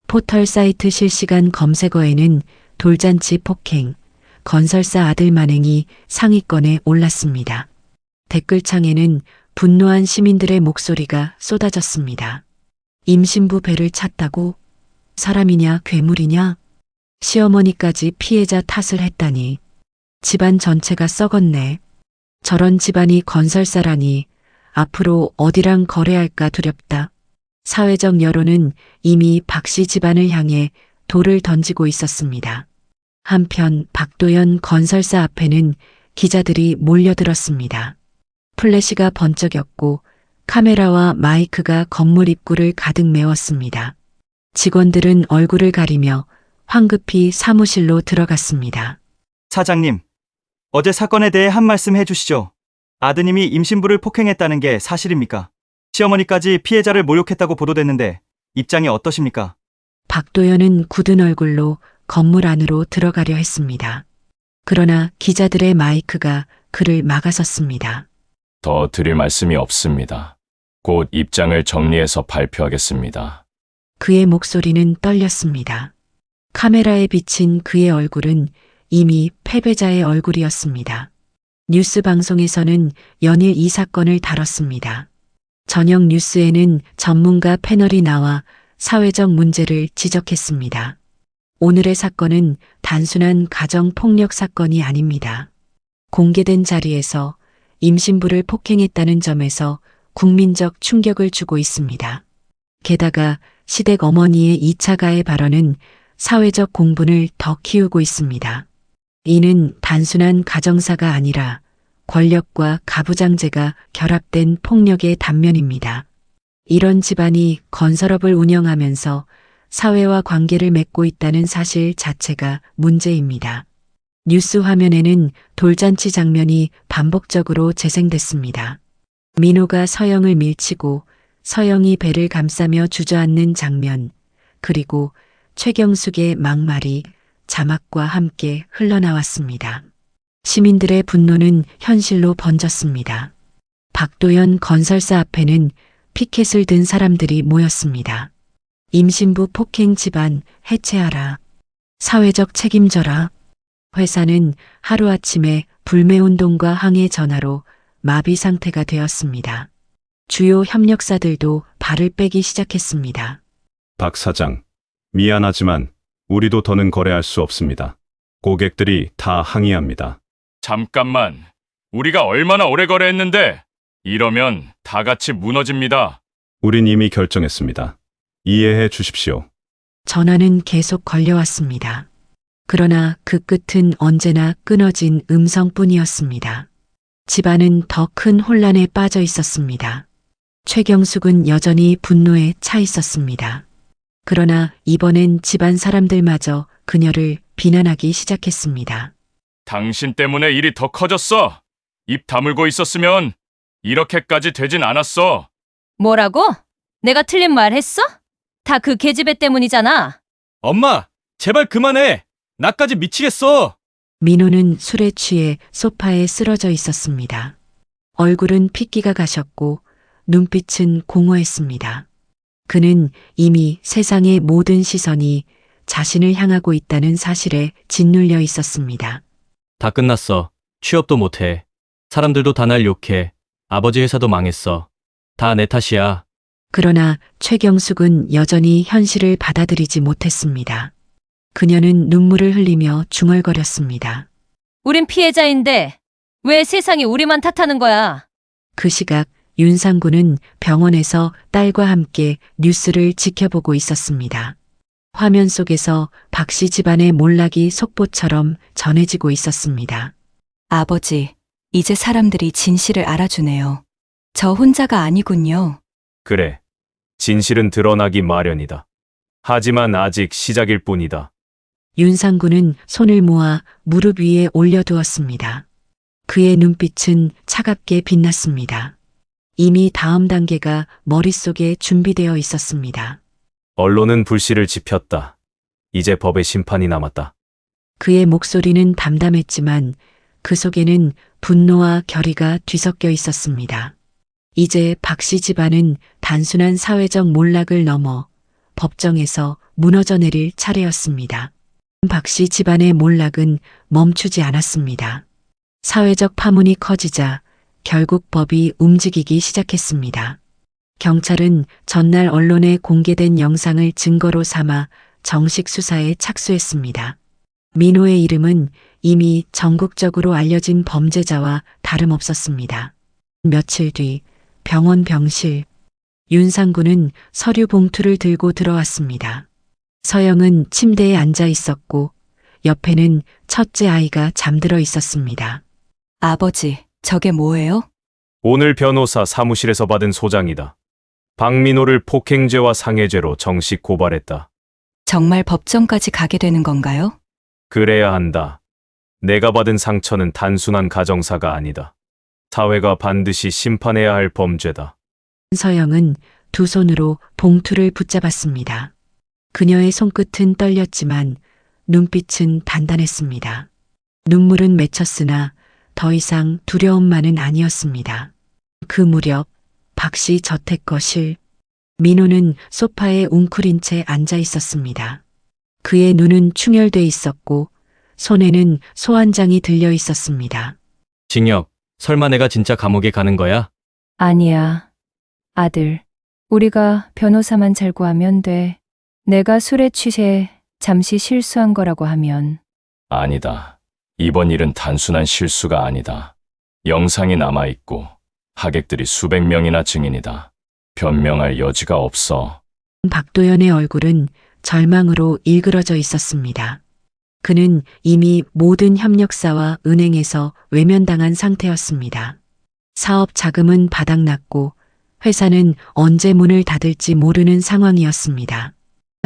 포털 사이트 실시간 검색어에는 돌잔치 폭행, 건설사 아들 만행이 상위권에 올랐습니다. 댓글창에는 분노한 시민들의 목소리가 쏟아졌습니다. 임신부 배를 찼다고? 사람이냐 괴물이냐? 시어머니까지 피해자 탓을 했다니. 집안 전체가 썩었네. 저런 집안이 건설사라니 앞으로 어디랑 거래할까 두렵다. 사회적 여론은 이미 박 씨 집안을 향해 돌을 던지고 있었습니다. 한편 박도연 건설사 앞에는 기자들이 몰려들었습니다. 플래시가 번쩍였고 카메라와 마이크가 건물 입구를 가득 메웠습니다. 직원들은 얼굴을 가리며 황급히 사무실로 들어갔습니다. 사장님, 어제 사건에 대해 한 말씀 해주시죠. 아드님이 임신부를 폭행했다는 게 사실입니까? 시어머니까지 피해자를 모욕했다고 보도됐는데 입장이 어떠십니까? 박도연은 굳은 얼굴로 건물 안으로 들어가려 했습니다. 그러나 기자들의 마이크가 그를 막아섰습니다. 더 드릴 말씀이 없습니다. 곧 입장을 정리해서 발표하겠습니다. 그의 목소리는 떨렸습니다. 카메라에 비친 그의 얼굴은 이미 패배자의 얼굴이었습니다. 뉴스 방송에서는 연일 이 사건을 다뤘습니다. 저녁 뉴스에는 전문가 패널이 나와 사회적 문제를 지적했습니다. 오늘의 사건은 단순한 가정폭력 사건이 아닙니다. 공개된 자리에서 임신부를 폭행했다는 점에서 국민적 충격을 주고 있습니다. 게다가 시댁 어머니의 2차 가해 발언은 사회적 공분을 더 키우고 있습니다. 이는 단순한 가정사가 아니라 권력과 가부장제가 결합된 폭력의 단면입니다. 이런 집안이 건설업을 운영하면서 사회와 관계를 맺고 있다는 사실 자체가 문제입니다. 뉴스 화면에는 돌잔치 장면이 반복적으로 재생됐습니다. 민호가 서영을 밀치고 서영이 배를 감싸며 주저앉는 장면, 그리고 최경숙의 막말이 자막과 함께 흘러나왔습니다. 시민들의 분노는 현실로 번졌습니다. 박도연 건설사 앞에는 피켓을 든 사람들이 모였습니다. 임신부 폭행 집안 해체하라. 사회적 책임져라. 회사는 하루아침에 불매운동과 항해 전화로 마비 상태가 되었습니다. 주요 협력사들도 발을 빼기 시작했습니다. 박 사장, 미안하지만 우리도 더는 거래할 수 없습니다. 고객들이 다 항의합니다. 잠깐만, 우리가 얼마나 오래 거래했는데 이러면 다 같이 무너집니다. 우린 이미 결정했습니다. 이해해 주십시오. 전화는 계속 걸려왔습니다. 그러나 그 끝은 언제나 끊어진 음성뿐이었습니다. 집안은 더 큰 혼란에 빠져 있었습니다. 최경숙은 여전히 분노에 차 있었습니다. 그러나 이번엔 집안 사람들마저 그녀를 비난하기 시작했습니다. 당신 때문에 일이 더 커졌어. 입 다물고 있었으면 이렇게까지 되진 않았어. 뭐라고? 내가 틀린 말 했어? 다 그 계집애 때문이잖아. 엄마, 제발 그만해. 나까지 미치겠어. 민호는 술에 취해 소파에 쓰러져 있었습니다. 얼굴은 핏기가 가셨고 눈빛은 공허했습니다. 그는 이미 세상의 모든 시선이 자신을 향하고 있다는 사실에 짓눌려 있었습니다. 다 끝났어. 취업도 못해. 사람들도 다 날 욕해. 아버지 회사도 망했어. 다 내 탓이야. 그러나 최경숙은 여전히 현실을 받아들이지 못했습니다. 그녀는 눈물을 흘리며 중얼거렸습니다. 우린 피해자인데 왜 세상이 우리만 탓하는 거야? 그 시각 윤상구는 병원에서 딸과 함께 뉴스를 지켜보고 있었습니다. 화면 속에서 박 씨 집안의 몰락이 속보처럼 전해지고 있었습니다. 아버지, 이제 사람들이 진실을 알아주네요. 저 혼자가 아니군요. 그래, 진실은 드러나기 마련이다. 하지만 아직 시작일 뿐이다. 윤상구는 손을 모아 무릎 위에 올려두었습니다. 그의 눈빛은 차갑게 빛났습니다. 이미 다음 단계가 머릿속에 준비되어 있었습니다. 언론은 불씨를 지폈다. 이제 법의 심판이 남았다. 그의 목소리는 담담했지만 그 속에는 분노와 결의가 뒤섞여 있었습니다. 이제 박씨 집안은 단순한 사회적 몰락을 넘어 법정에서 무너져 내릴 차례였습니다. 박씨 집안의 몰락은 멈추지 않았습니다. 사회적 파문이 커지자 결국 법이 움직이기 시작했습니다. 경찰은 전날 언론에 공개된 영상을 증거로 삼아 정식 수사에 착수했습니다. 민호의 이름은 이미 전국적으로 알려진 범죄자와 다름없었습니다. 며칠 뒤 병원 병실, 윤상구는 서류 봉투를 들고 들어왔습니다. 서영은 침대에 앉아 있었고 옆에는 첫째 아이가 잠들어 있었습니다. 아버지, 저게 뭐예요? 오늘 변호사 사무실에서 받은 소장이다. 박민호를 폭행죄와 상해죄로 정식 고발했다. 정말 법정까지 가게 되는 건가요? 그래야 한다. 내가 받은 상처는 단순한 가정사가 아니다. 사회가 반드시 심판해야 할 범죄다. 서영은 두 손으로 봉투를 붙잡았습니다. 그녀의 손끝은 떨렸지만 눈빛은 단단했습니다. 눈물은 맺혔으나 더 이상 두려움만은 아니었습니다. 그 무렵 박씨 저택 거실, 민호는 소파에 웅크린 채 앉아 있었습니다. 그의 눈은 충혈돼 있었고 손에는 소환장이 들려 있었습니다. 징역, 설마 내가 진짜 감옥에 가는 거야? 아니야. 아들, 우리가 변호사만 잘 구하면 돼. 내가 술에 취해 잠시 실수한 거라고 하면. 아니다. 이번 일은 단순한 실수가 아니다. 영상이 남아있고 하객들이 수백 명이나 증인이다. 변명할 여지가 없어. 박도연의 얼굴은 절망으로 일그러져 있었습니다. 그는 이미 모든 협력사와 은행에서 외면당한 상태였습니다. 사업 자금은 바닥났고 회사는 언제 문을 닫을지 모르는 상황이었습니다.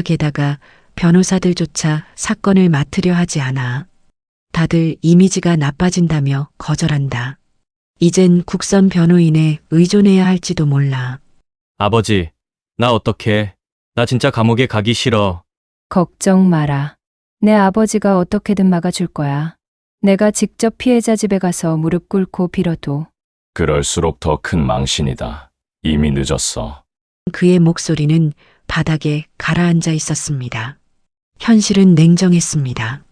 게다가 변호사들조차 사건을 맡으려 하지 않아 다들 이미지가 나빠진다며 거절한다. 이젠 국선 변호인에 의존해야 할지도 몰라. 아버지, 나 어떡해? 나 진짜 감옥에 가기 싫어. 걱정 마라. 내 아버지가 어떻게든 막아줄 거야. 내가 직접 피해자 집에 가서 무릎 꿇고 빌어도. 그럴수록 더 큰 망신이다. 이미 늦었어. 그의 목소리는 바닥에 가라앉아 있었습니다. 현실은 냉정했습니다.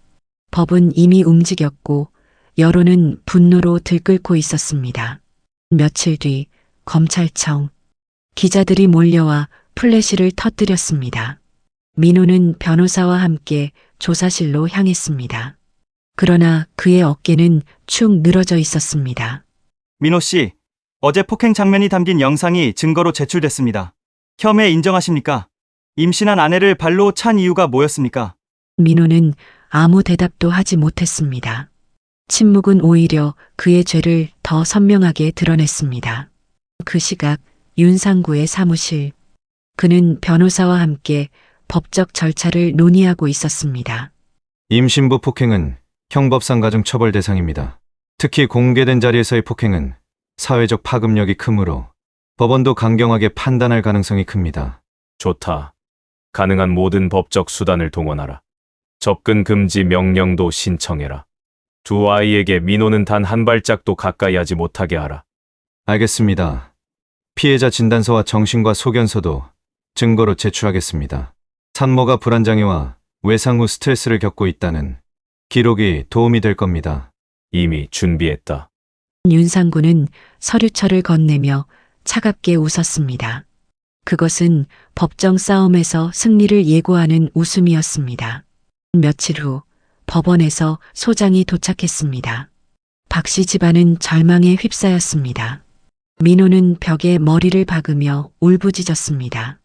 법은 이미 움직였고 여론은 분노로 들끓고 있었습니다. 며칠 뒤 검찰청, 기자들이 몰려와 플래시를 터뜨렸습니다. 민호는 변호사와 함께 조사실로 향했습니다. 그러나 그의 어깨는 축 늘어져 있었습니다. 민호 씨, 어제 폭행 장면이 담긴 영상이 증거로 제출됐습니다. 혐의 인정하십니까? 임신한 아내를 발로 찬 이유가 뭐였습니까? 민호는 아무 대답도 하지 못했습니다. 침묵은 오히려 그의 죄를 더 선명하게 드러냈습니다. 그 시각 윤상구의 사무실. 그는 변호사와 함께 법적 절차를 논의하고 있었습니다. 임신부 폭행은 형법상 가중 처벌 대상입니다. 특히 공개된 자리에서의 폭행은 사회적 파급력이 크므로 법원도 강경하게 판단할 가능성이 큽니다. 좋다. 가능한 모든 법적 수단을 동원하라. 접근 금지 명령도 신청해라. 두 아이에게 민호는 단 한 발짝도 가까이 하지 못하게 하라. 알겠습니다. 피해자 진단서와 정신과 소견서도 증거로 제출하겠습니다. 산모가 불안장애와 외상 후 스트레스를 겪고 있다는 기록이 도움이 될 겁니다. 이미 준비했다. 윤상구는 서류철을 건네며 차갑게 웃었습니다. 그것은 법정 싸움에서 승리를 예고하는 웃음이었습니다. 며칠 후 법원에서 소장이 도착했습니다. 박씨 집안은 절망에 휩싸였습니다. 민호는 벽에 머리를 박으며 울부짖었습니다.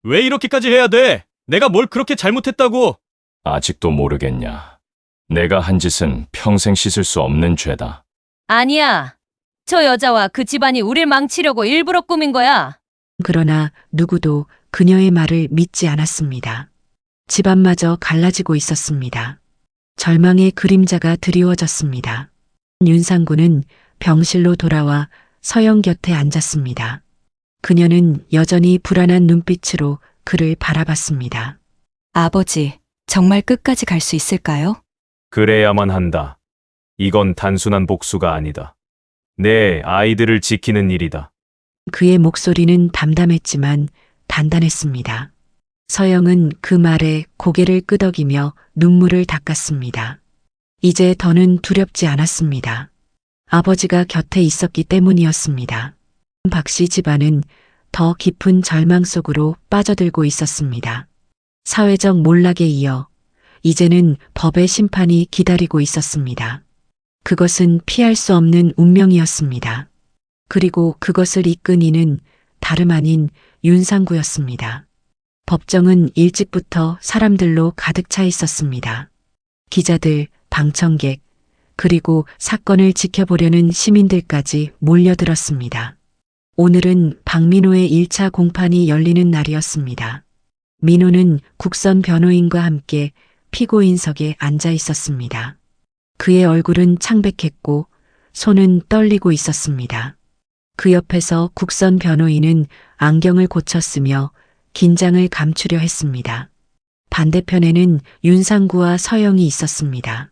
왜 이렇게까지 해야 돼? 내가 뭘 그렇게 잘못했다고? 아직도 모르겠냐. 내가 한 짓은 평생 씻을 수 없는 죄다. 아니야. 저 여자와 그 집안이 우릴 망치려고 일부러 꾸민 거야. 그러나 누구도 그녀의 말을 믿지 않았습니다. 집안마저 갈라지고 있었습니다. 절망의 그림자가 드리워졌습니다. 윤상구는 병실로 돌아와 서영 곁에 앉았습니다. 그녀는 여전히 불안한 눈빛으로 그를 바라봤습니다. 아버지, 정말 끝까지 갈 수 있을까요? 그래야만 한다. 이건 단순한 복수가 아니다. 내 아이들을 지키는 일이다. 그의 목소리는 담담했지만 단단했습니다. 서영은 그 말에 고개를 끄덕이며 눈물을 닦았습니다. 이제 더는 두렵지 않았습니다. 아버지가 곁에 있었기 때문이었습니다. 박씨 집안은 더 깊은 절망 속으로 빠져들고 있었습니다. 사회적 몰락에 이어 이제는 법의 심판이 기다리고 있었습니다. 그것은 피할 수 없는 운명이었습니다. 그리고 그것을 이끈 이는 다름 아닌 윤상구였습니다. 법정은 일찍부터 사람들로 가득 차 있었습니다. 기자들, 방청객, 그리고 사건을 지켜보려는 시민들까지 몰려들었습니다. 오늘은 박민호의 1차 공판이 열리는 날이었습니다. 민호는 국선 변호인과 함께 피고인석에 앉아 있었습니다. 그의 얼굴은 창백했고 손은 떨리고 있었습니다. 그 옆에서 국선 변호인은 안경을 고쳤으며 긴장을 감추려 했습니다. 반대편에는 윤상구와 서영이 있었습니다.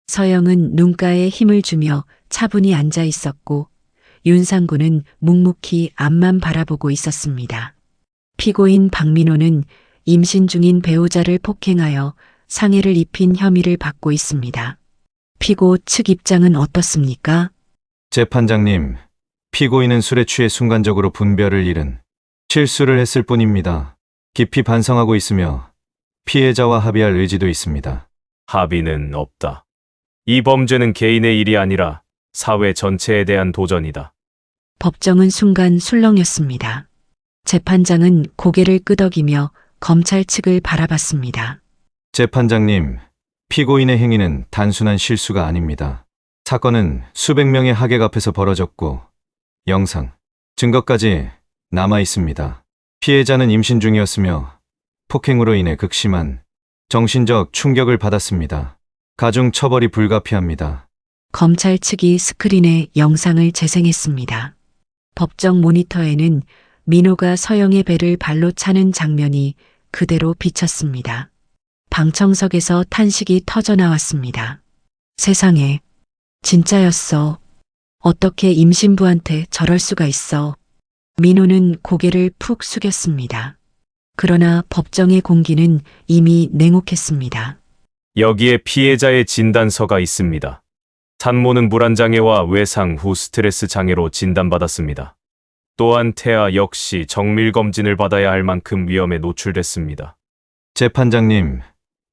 서영은 눈가에 힘을 주며 차분히 앉아 있었고 윤상구는 묵묵히 앞만 바라보고 있었습니다. 피고인 박민호는 임신 중인 배우자를 폭행하여 상해를 입힌 혐의를 받고 있습니다. 피고 측 입장은 어떻습니까? 재판장님, 피고인은 술에 취해 순간적으로 분별을 잃은 실수를 했을 뿐입니다. 깊이 반성하고 있으며 피해자와 합의할 의지도 있습니다. 합의는 없다. 이 범죄는 개인의 일이 아니라 사회 전체에 대한 도전이다. 법정은 순간 술렁였습니다. 재판장은 고개를 끄덕이며 검찰 측을 바라봤습니다. 재판장님, 피고인의 행위는 단순한 실수가 아닙니다. 사건은 수백 명의 하객 앞에서 벌어졌고 영상, 증거까지 남아 있습니다. 피해자는 임신 중이었으며 폭행으로 인해 극심한 정신적 충격을 받았습니다. 가중 처벌이 불가피합니다. 검찰 측이 스크린에 영상을 재생했습니다. 법정 모니터에는 민호가 서영의 배를 발로 차는 장면이 그대로 비쳤습니다. 방청석에서 탄식이 터져 나왔습니다. 세상에, 진짜였어. 어떻게 임신부한테 저럴 수가 있어. 민호는 고개를 푹 숙였습니다. 그러나 법정의 공기는 이미 냉혹했습니다. 여기에 피해자의 진단서가 있습니다. 산모는 불안장애와 외상 후 스트레스 장애로 진단받았습니다. 또한 태아 역시 정밀검진을 받아야 할 만큼 위험에 노출됐습니다. 재판장님,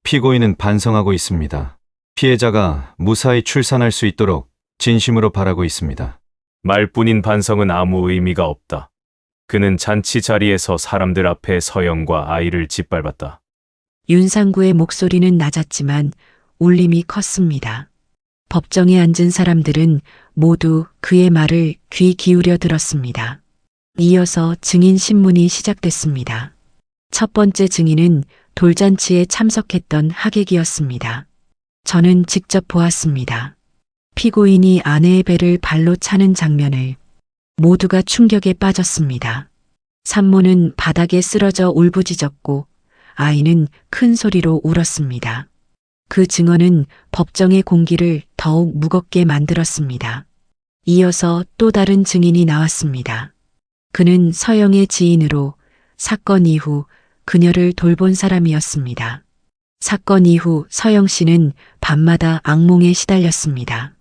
피고인은 반성하고 있습니다. 피해자가 무사히 출산할 수 있도록 진심으로 바라고 있습니다. 말뿐인 반성은 아무 의미가 없다. 그는 잔치 자리에서 사람들 앞에 서영과 아이를 짓밟았다. 윤상구의 목소리는 낮았지만 울림이 컸습니다. 법정에 앉은 사람들은 모두 그의 말을 귀 기울여 들었습니다. 이어서 증인 신문이 시작됐습니다. 첫 번째 증인은 돌잔치에 참석했던 하객이었습니다. 저는 직접 보았습니다. 피고인이 아내의 배를 발로 차는 장면을. 모두가 충격에 빠졌습니다. 산모는 바닥에 쓰러져 울부짖었고 아이는 큰 소리로 울었습니다. 그 증언은 법정의 공기를 더욱 무겁게 만들었습니다. 이어서 또 다른 증인이 나왔습니다. 그는 서영의 지인으로 사건 이후 그녀를 돌본 사람이었습니다. 사건 이후 서영 씨는 밤마다 악몽에 시달렸습니다.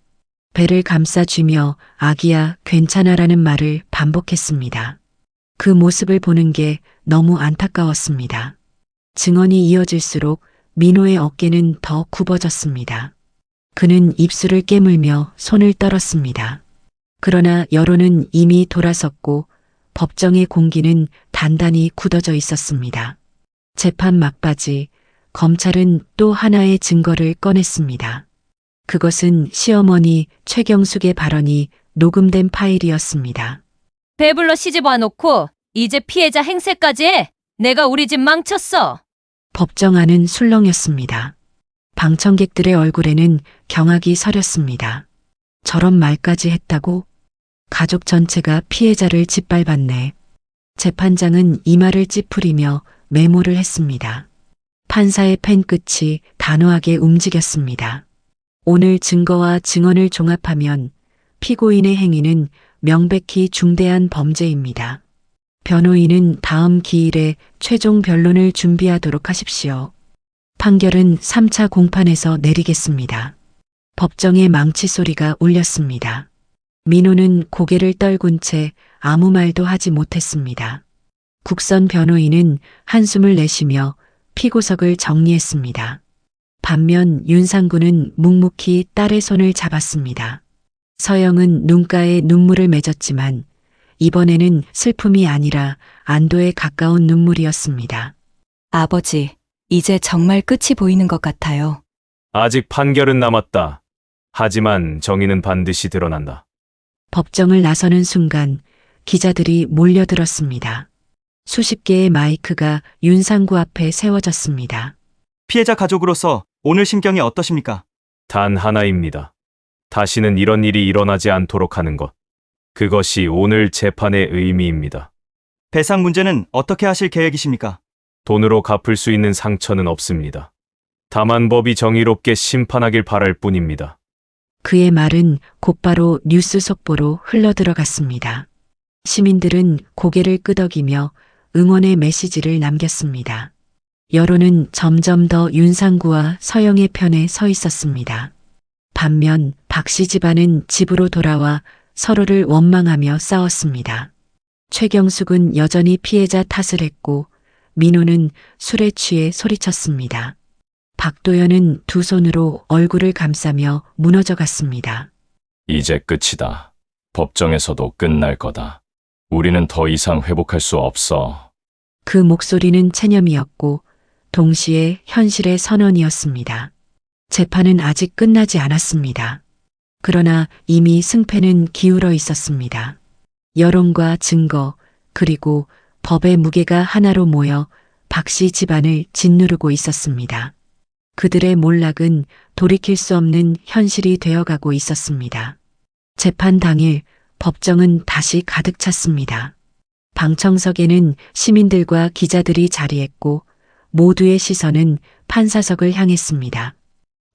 배를 감싸쥐며 아기야 괜찮아라는 말을 반복했습니다. 그 모습을 보는 게 너무 안타까웠습니다. 증언이 이어질수록 민호의 어깨는 더 굽어졌습니다. 그는 입술을 깨물며 손을 떨었습니다. 그러나 여론은 이미 돌아섰고 법정의 공기는 단단히 굳어져 있었습니다. 재판 막바지, 검찰은 또 하나의 증거를 꺼냈습니다. 그것은 시어머니 최경숙의 발언이 녹음된 파일이었습니다. 배불러 시집와 놓고 이제 피해자 행세까지 해. 내가 우리 집 망쳤어. 법정 안은 술렁였습니다. 방청객들의 얼굴에는 경악이 서렸습니다. 저런 말까지 했다고? 가족 전체가 피해자를 짓밟았네. 재판장은 이마를 찌푸리며 메모를 했습니다. 판사의 펜 끝이 단호하게 움직였습니다. 오늘 증거와 증언을 종합하면 피고인의 행위는 명백히 중대한 범죄입니다. 변호인은 다음 기일에 최종 변론을 준비하도록 하십시오. 판결은 3차 공판에서 내리겠습니다. 법정의 망치 소리가 울렸습니다. 민호는 고개를 떨군 채 아무 말도 하지 못했습니다. 국선 변호인은 한숨을 내쉬며 피고석을 정리했습니다. 반면 윤상구는 묵묵히 딸의 손을 잡았습니다. 서영은 눈가에 눈물을 맺었지만 이번에는 슬픔이 아니라 안도에 가까운 눈물이었습니다. 아버지, 이제 정말 끝이 보이는 것 같아요. 아직 판결은 남았다. 하지만 정의는 반드시 드러난다. 법정을 나서는 순간 기자들이 몰려들었습니다. 수십 개의 마이크가 윤상구 앞에 세워졌습니다. 피해자 가족으로서 오늘 심경이 어떠십니까? 단 하나입니다. 다시는 이런 일이 일어나지 않도록 하는 것. 그것이 오늘 재판의 의미입니다. 배상 문제는 어떻게 하실 계획이십니까? 돈으로 갚을 수 있는 상처는 없습니다. 다만 법이 정의롭게 심판하길 바랄 뿐입니다. 그의 말은 곧바로 뉴스 속보로 흘러들어갔습니다. 시민들은 고개를 끄덕이며 응원의 메시지를 남겼습니다. 여론은 점점 더 윤상구와 서영의 편에 서 있었습니다. 반면 박씨 집안은 집으로 돌아와 서로를 원망하며 싸웠습니다. 최경숙은 여전히 피해자 탓을 했고 민호는 술에 취해 소리쳤습니다. 박도연은 두 손으로 얼굴을 감싸며 무너져 갔습니다. 이제 끝이다. 법정에서도 끝날 거다. 우리는 더 이상 회복할 수 없어. 그 목소리는 체념이었고 동시에 현실의 선언이었습니다. 재판은 아직 끝나지 않았습니다. 그러나 이미 승패는 기울어 있었습니다. 여론과 증거 그리고 법의 무게가 하나로 모여 박씨 집안을 짓누르고 있었습니다. 그들의 몰락은 돌이킬 수 없는 현실이 되어가고 있었습니다. 재판 당일 법정은 다시 가득 찼습니다. 방청석에는 시민들과 기자들이 자리했고 모두의 시선은 판사석을 향했습니다.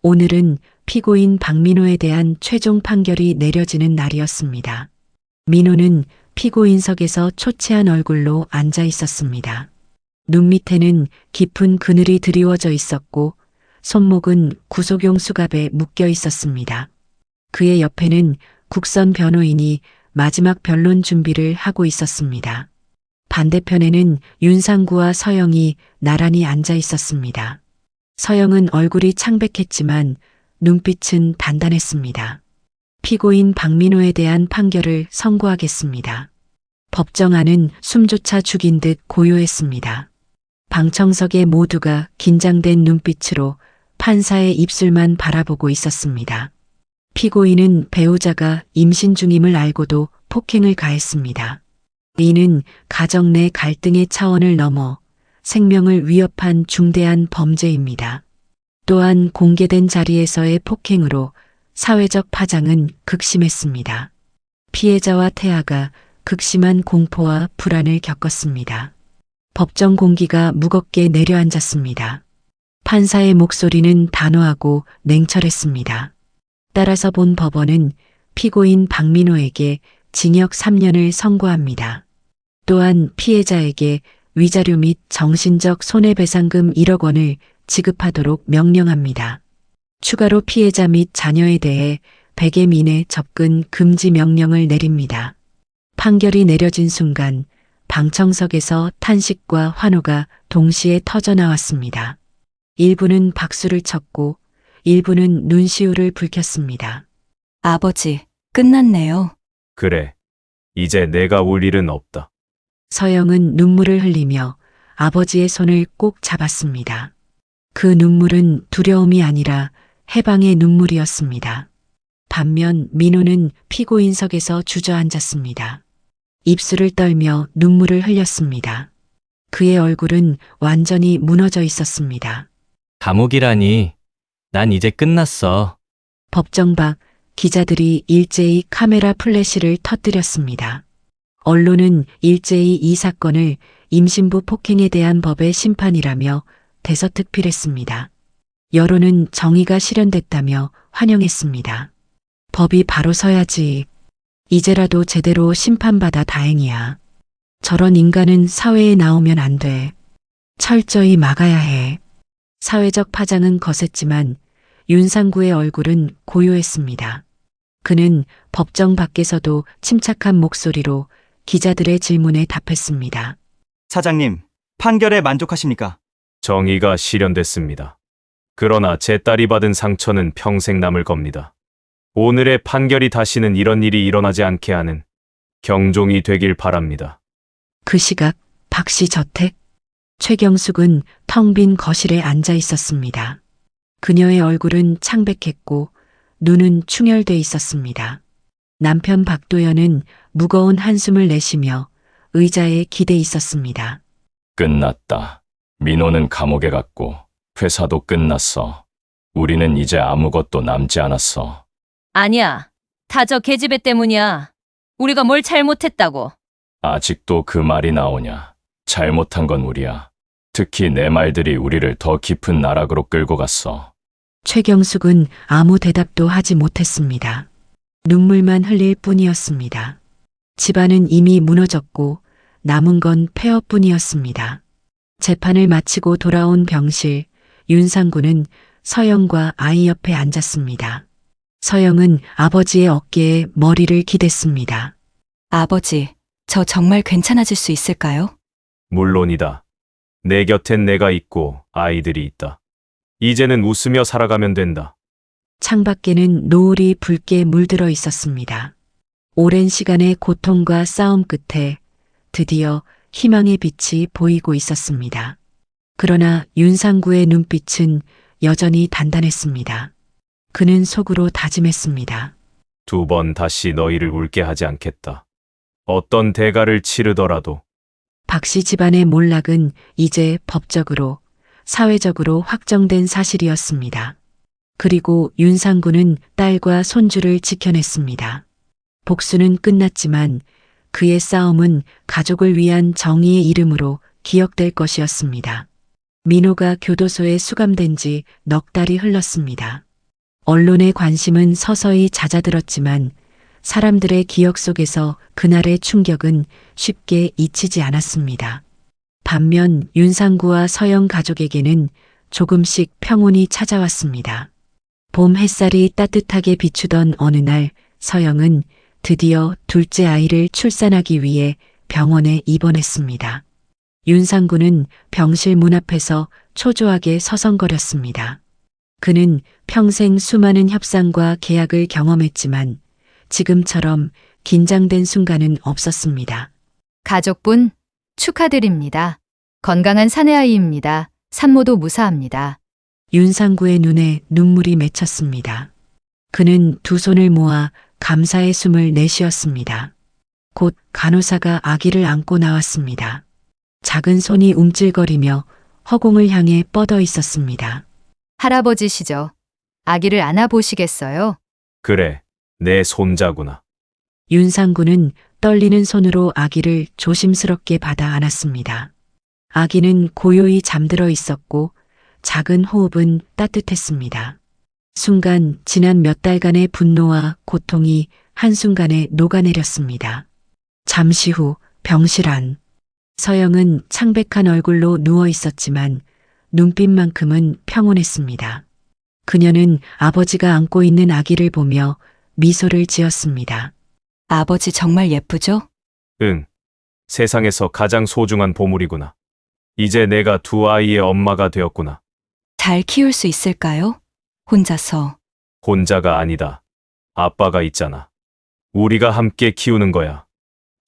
오늘은 피고인 박민호에 대한 최종 판결이 내려지는 날이었습니다. 민호는 피고인석에서 초췌한 얼굴로 앉아 있었습니다. 눈 밑에는 깊은 그늘이 드리워져 있었고 손목은 구속용 수갑에 묶여 있었습니다. 그의 옆에는 국선 변호인이 마지막 변론 준비를 하고 있었습니다. 반대편에는 윤상구와 서영이 나란히 앉아 있었습니다. 서영은 얼굴이 창백했지만 눈빛은 단단했습니다. 피고인 박민호에 대한 판결을 선고하겠습니다. 법정 안은 숨조차 죽인 듯 고요했습니다. 방청석의 모두가 긴장된 눈빛으로 판사의 입술만 바라보고 있었습니다. 피고인은 배우자가 임신 중임을 알고도 폭행을 가했습니다. 이는 가정 내 갈등의 차원을 넘어 생명을 위협한 중대한 범죄입니다. 또한 공개된 자리에서의 폭행으로 사회적 파장은 극심했습니다. 피해자와 태아가 극심한 공포와 불안을 겪었습니다. 법정 공기가 무겁게 내려앉았습니다. 판사의 목소리는 단호하고 냉철했습니다. 따라서 본 법원은 피고인 박민호에게 징역 3년을 선고합니다. 또한 피해자에게 위자료 및 정신적 손해배상금 1억 원을 지급하도록 명령합니다. 추가로 피해자 및 자녀에 대해 100일 이내 접근 금지 명령을 내립니다. 판결이 내려진 순간 방청석에서 탄식과 환호가 동시에 터져나왔습니다. 일부는 박수를 쳤고 일부는 눈시울을 붉혔습니다. 아버지, 끝났네요. 그래. 이제 내가 울 일은 없다. 서영은 눈물을 흘리며 아버지의 손을 꼭 잡았습니다. 그 눈물은 두려움이 아니라 해방의 눈물이었습니다. 반면 민호는 피고인석에서 주저앉았습니다. 입술을 떨며 눈물을 흘렸습니다. 그의 얼굴은 완전히 무너져 있었습니다. 감옥이라니. 난 이제 끝났어. 법정 밖 기자들이 일제히 카메라 플래시를 터뜨렸습니다. 언론은 일제히 이 사건을 임신부 폭행에 대한 법의 심판이라며 대서특필했습니다. 여론은 정의가 실현됐다며 환영했습니다. 법이 바로 서야지. 이제라도 제대로 심판받아 다행이야. 저런 인간은 사회에 나오면 안 돼. 철저히 막아야 해. 사회적 파장은 거셌지만 윤상구의 얼굴은 고요했습니다. 그는 법정 밖에서도 침착한 목소리로 기자들의 질문에 답했습니다. 사장님, 판결에 만족하십니까? 정의가 실현됐습니다. 그러나 제 딸이 받은 상처는 평생 남을 겁니다. 오늘의 판결이 다시는 이런 일이 일어나지 않게 하는 경종이 되길 바랍니다. 그 시각 박씨 저택. 최경숙은 텅 빈 거실에 앉아 있었습니다. 그녀의 얼굴은 창백했고 눈은 충혈돼 있었습니다. 남편 박도연은 무거운 한숨을 내쉬며 의자에 기대 있었습니다. 끝났다. 민호는 감옥에 갔고 회사도 끝났어. 우리는 이제 아무것도 남지 않았어. 아니야. 다 저 계집애 때문이야. 우리가 뭘 잘못했다고. 아직도 그 말이 나오냐. 잘못한 건 우리야. 특히 내 말들이 우리를 더 깊은 나락으로 끌고 갔어. 최경숙은 아무 대답도 하지 못했습니다. 눈물만 흘릴 뿐이었습니다. 집안은 이미 무너졌고 남은 건 폐허뿐이었습니다. 재판을 마치고 돌아온 병실, 윤상구는 서영과 아이 옆에 앉았습니다. 서영은 아버지의 어깨에 머리를 기댔습니다. 아버지, 저 정말 괜찮아질 수 있을까요? 물론이다. 내 곁엔 내가 있고 아이들이 있다. 이제는 웃으며 살아가면 된다. 창밖에는 노을이 붉게 물들어 있었습니다. 오랜 시간의 고통과 싸움 끝에 드디어 희망의 빛이 보이고 있었습니다. 그러나 윤상구의 눈빛은 여전히 단단했습니다. 그는 속으로 다짐했습니다. 2번 다시 너희를 울게 하지 않겠다. 어떤 대가를 치르더라도. 박씨 집안의 몰락은 이제 법적으로, 사회적으로 확정된 사실이었습니다. 그리고 윤상구는 딸과 손주를 지켜냈습니다. 복수는 끝났지만 그의 싸움은 가족을 위한 정의의 이름으로 기억될 것이었습니다. 민호가 교도소에 수감된 지 넉 달이 흘렀습니다. 언론의 관심은 서서히 잦아들었지만 사람들의 기억 속에서 그날의 충격은 쉽게 잊히지 않았습니다. 반면 윤상구와 서영 가족에게는 조금씩 평온이 찾아왔습니다. 봄 햇살이 따뜻하게 비추던 어느 날 서영은 드디어 둘째 아이를 출산하기 위해 병원에 입원했습니다. 윤상구는 병실 문 앞에서 초조하게 서성거렸습니다. 그는 평생 수많은 협상과 계약을 경험했지만 지금처럼 긴장된 순간은 없었습니다. 가족분, 축하드립니다. 건강한 사내아이입니다. 산모도 무사합니다. 윤상구의 눈에 눈물이 맺혔습니다. 그는 두 손을 모아 감사의 숨을 내쉬었습니다. 곧 간호사가 아기를 안고 나왔습니다. 작은 손이 움찔거리며 허공을 향해 뻗어 있었습니다. 할아버지시죠? 아기를 안아보시겠어요? 그래, 내 손자구나. 윤상구는 떨리는 손으로 아기를 조심스럽게 받아 안았습니다. 아기는 고요히 잠들어 있었고 작은 호흡은 따뜻했습니다. 순간 지난 몇 달간의 분노와 고통이 한순간에 녹아내렸습니다. 잠시 후 병실 안. 서영은 창백한 얼굴로 누워 있었지만 눈빛만큼은 평온했습니다. 그녀는 아버지가 안고 있는 아기를 보며 미소를 지었습니다. 아버지 정말 예쁘죠? 응. 세상에서 가장 소중한 보물이구나. 이제 내가 두 아이의 엄마가 되었구나. 잘 키울 수 있을까요? 혼자서. 혼자가 아니다. 아빠가 있잖아. 우리가 함께 키우는 거야.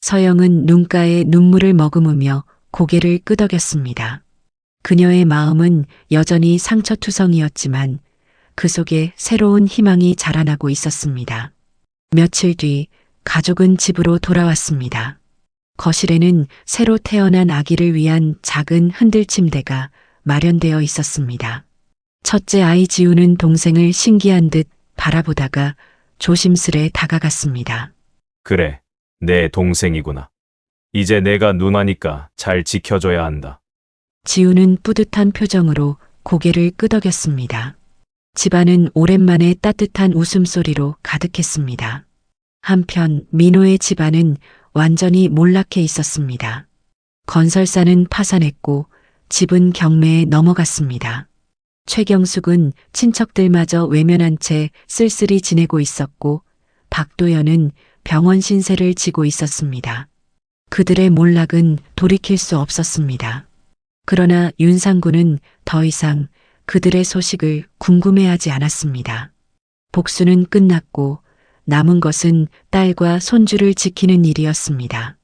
서영은 눈가에 눈물을 머금으며 고개를 끄덕였습니다. 그녀의 마음은 여전히 상처투성이었지만 그 속에 새로운 희망이 자라나고 있었습니다. 며칠 뒤 가족은 집으로 돌아왔습니다. 거실에는 새로 태어난 아기를 위한 작은 흔들 침대가 마련되어 있었습니다. 첫째 아이 지우는 동생을 신기한 듯 바라보다가 조심스레 다가갔습니다. 그래, 내 동생이구나. 이제 내가 누나니까 잘 지켜줘야 한다. 지우는 뿌듯한 표정으로 고개를 끄덕였습니다. 집안은 오랜만에 따뜻한 웃음소리로 가득했습니다. 한편 민호의 집안은 완전히 몰락해 있었습니다. 건설사는 파산했고 집은 경매에 넘어갔습니다. 최경숙은 친척들마저 외면한 채 쓸쓸히 지내고 있었고 박도연은 병원 신세를 지고 있었습니다. 그들의 몰락은 돌이킬 수 없었습니다. 그러나 윤상구는 더 이상 그들의 소식을 궁금해하지 않았습니다. 복수는 끝났고 남은 것은 딸과 손주를 지키는 일이었습니다.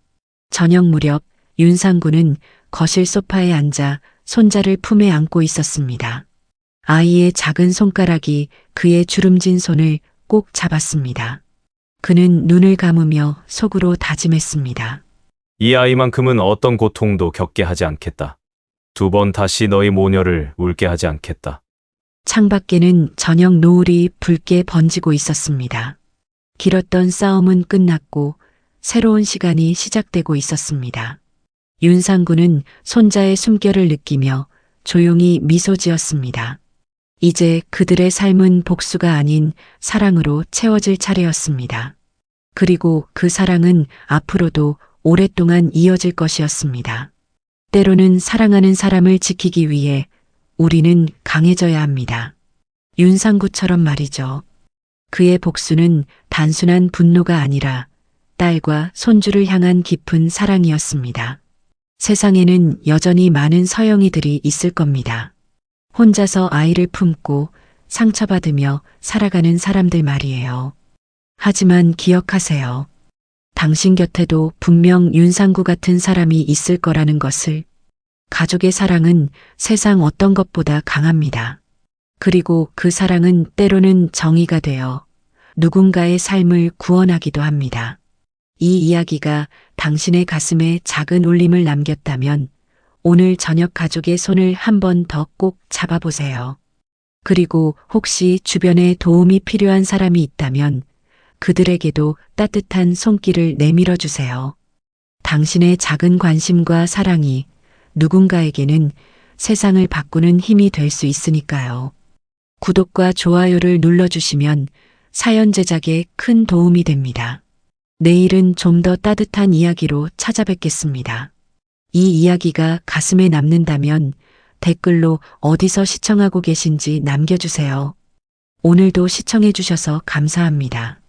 저녁 무렵 윤상구는 거실 소파에 앉아 손자를 품에 안고 있었습니다. 아이의 작은 손가락이 그의 주름진 손을 꼭 잡았습니다. 그는 눈을 감으며 속으로 다짐했습니다. 이 아이만큼은 어떤 고통도 겪게 하지 않겠다. 2번 다시 너희 모녀를 울게 하지 않겠다. 창밖에는 저녁 노을이 붉게 번지고 있었습니다. 길었던 싸움은 끝났고 새로운 시간이 시작되고 있었습니다. 윤상구는 손자의 숨결을 느끼며 조용히 미소 지었습니다. 이제 그들의 삶은 복수가 아닌 사랑으로 채워질 차례였습니다. 그리고 그 사랑은 앞으로도 오랫동안 이어질 것이었습니다. 때로는 사랑하는 사람을 지키기 위해 우리는 강해져야 합니다. 윤상구처럼 말이죠. 그의 복수는 단순한 분노가 아니라 딸과 손주를 향한 깊은 사랑이었습니다. 세상에는 여전히 많은 서영이들이 있을 겁니다. 혼자서 아이를 품고 상처받으며 살아가는 사람들 말이에요. 하지만 기억하세요. 당신 곁에도 분명 윤상구 같은 사람이 있을 거라는 것을. 가족의 사랑은 세상 어떤 것보다 강합니다. 그리고 그 사랑은 때로는 정의가 되어 누군가의 삶을 구원하기도 합니다. 이 이야기가 당신의 가슴에 작은 울림을 남겼다면 오늘 저녁 가족의 손을 한 번 더 꼭 잡아보세요. 그리고 혹시 주변에 도움이 필요한 사람이 있다면 그들에게도 따뜻한 손길을 내밀어 주세요. 당신의 작은 관심과 사랑이 누군가에게는 세상을 바꾸는 힘이 될 수 있으니까요. 구독과 좋아요를 눌러주시면 사연 제작에 큰 도움이 됩니다. 내일은 좀 더 따뜻한 이야기로 찾아뵙겠습니다. 이 이야기가 가슴에 남는다면 댓글로 어디서 시청하고 계신지 남겨주세요. 오늘도 시청해주셔서 감사합니다.